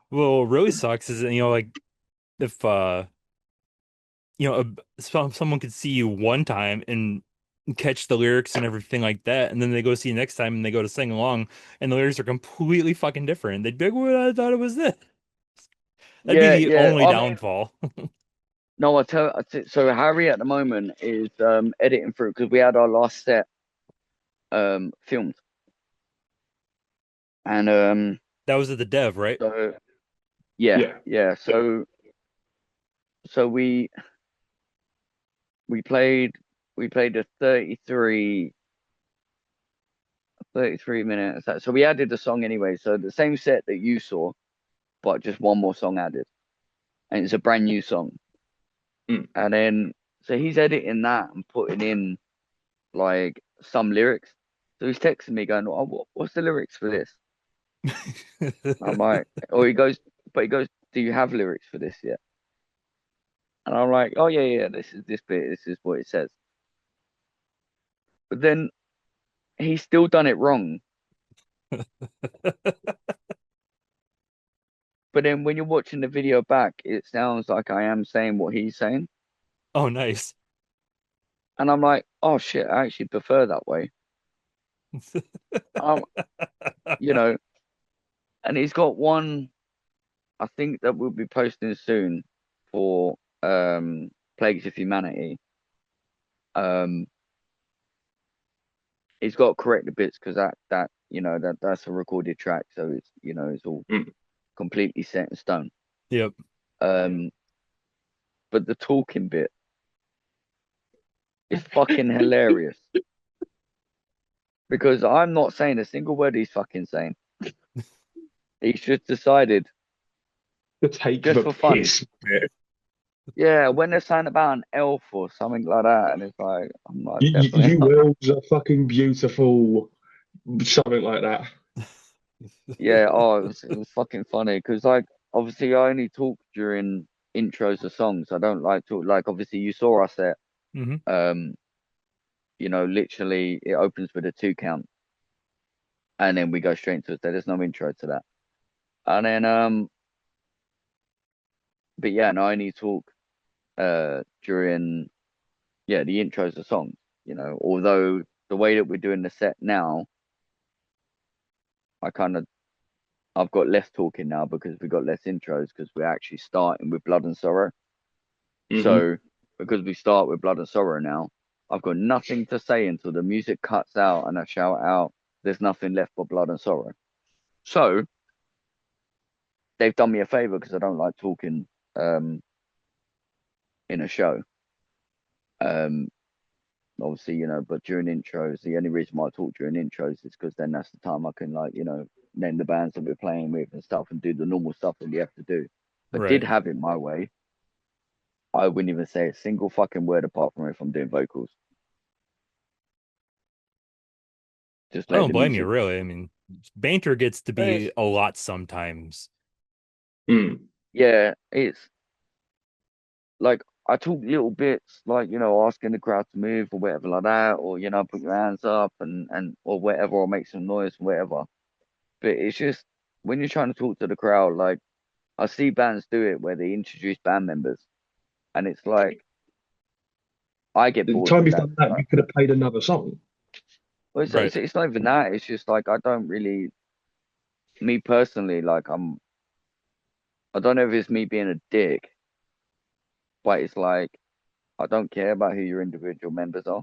what really sucks is, like if someone could see you one time and catch the lyrics and everything like that, and then they go see you next time and they go to sing along, and the lyrics are completely fucking different. They'd be like, "Well, I thought it was this." That'd be Yeah. the Yeah. only I mean, downfall. no, so Harry at the moment is editing through because we had our last set filmed and That was at the dev, right? so yeah, Yeah. yeah. So we played we played a 33 minutes. So we added a song anyway. So the same set that you saw, but just one more song added. And it's a brand new song. Mm. And then so he's editing that and putting in like some lyrics. So he's texting me going, "Oh, what's the lyrics for this?" I'm like, or he goes, "Do you have lyrics for this yet?" And I'm like, "Oh yeah, yeah, this is this bit, this is what it says." But then he's still done it wrong. But then when you're watching the video back, it sounds like I am saying what he's saying. Oh, nice. And I'm like, oh shit, I actually prefer that way. Um, you know, and he's got one I think that we'll be posting soon for Plagues of Humanity. Um, he's got to correct the bits because that that's a recorded track, so it's all Mm. completely set in stone. Yep. Um, but the talking bit is fucking hilarious because I'm not saying a single word he's fucking saying. He's just decided The take just the for fun. piss bit. Yeah, when they're saying about an elf or something like that, and it's like, I'm like, definitely You not. elves are fucking beautiful. Something like that. Yeah, oh, it was fucking funny because like obviously I only talk during intros of songs. I don't like talk like obviously you saw us at Hmm. um, literally it opens with a two count and then we go straight into it. There's no intro to that. And then but yeah, no, I only talk during the intros of songs, although the way that we're doing the set now, I've got less talking now because we got less intros because we're actually starting with Blood and Sorrow. Mhm. So because we start with Blood and Sorrow now, I've got nothing to say until the music cuts out and I shout out, there's nothing left but Blood and Sorrow. So they've done me a favor because I don't like talking in a show. Obviously, but during intros, the only reason why I talk during intros is because then that's the time I can name the bands that we're playing with and stuff and do the normal stuff that you have to do. If I Right. did have it my way, I wouldn't even say a single fucking word apart from if I'm doing vocals. Just I let don't the blame you, music. really. I mean, banter gets to But be a lot sometimes. Mm. yeah, it's like I talk little bits like, asking the crowd to move or whatever like that, or, put your hands up and or whatever, or make some noise, whatever. But it's just when you're trying to talk to the crowd, like I see bands do it where they introduce band members, and it's like I get The bored time with you've that. done that, Right? you could have played another song. Well, Right. it's not even that. It's just like I don't really, me personally, like I don't know if it's me being a dick, but it's like I don't care about who your individual members are.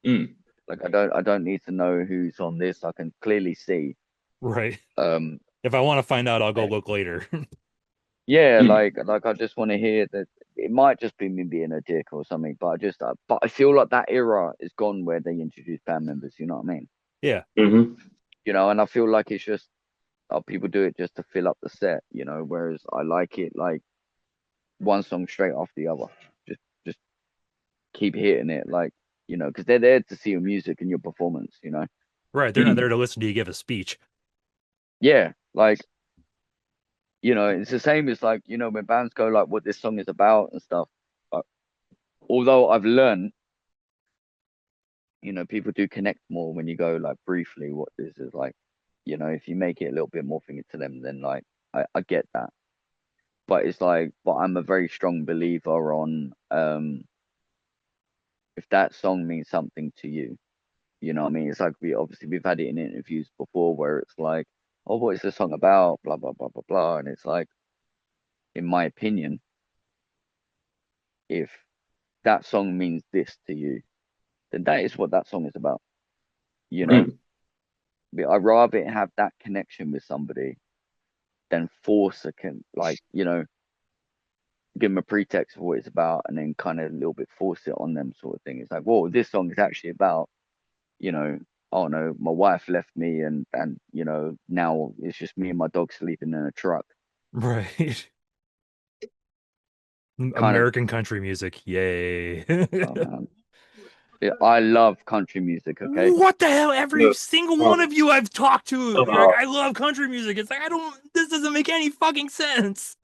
Mm. Like I don't need to know who's on this. I can clearly see. Right. Um, If I want to find out, I'll go look later. yeah, Mm. like I just want to hear that. It might just be me being a dick or something, but but I feel like that era is gone where they introduce band members. You know what I mean? Yeah. Hmm. And I feel like it's just people do it just to fill up the set. Whereas I like it like one song straight off the other. Just keep hitting it, like because they're there to see your music and your performance. Right. They're not Mm. there to listen to you give a speech. Yeah, like it's the same as like when bands go like what this song is about and stuff. But although I've learned, people do connect more when you go like briefly what this is like. If you make it a little bit more thing to them, then like I get that. But it's like, but I'm a very strong believer on if that song means something to you, you know what I mean? It's like we've had it in interviews before where it's like, oh, what is the song about? Blah blah blah blah blah. And it's like, in my opinion, if that song means this to you, then that is what that song is about. You know? Mm. But I'd rather have that connection with somebody than force give them a pretext of what it's about and then kind of a little bit force it on them sort of thing. It's like, whoa, this song is actually about, you know, oh no, my wife left me and now it's just me and my dog sleeping in a truck. Right. Kind of, American country music. Yay. oh man. Yeah, I love country music, okay? What the hell? Every Look, single one oh, of you I've talked to, you're like, oh, I love country music. It's like, this doesn't make any fucking sense.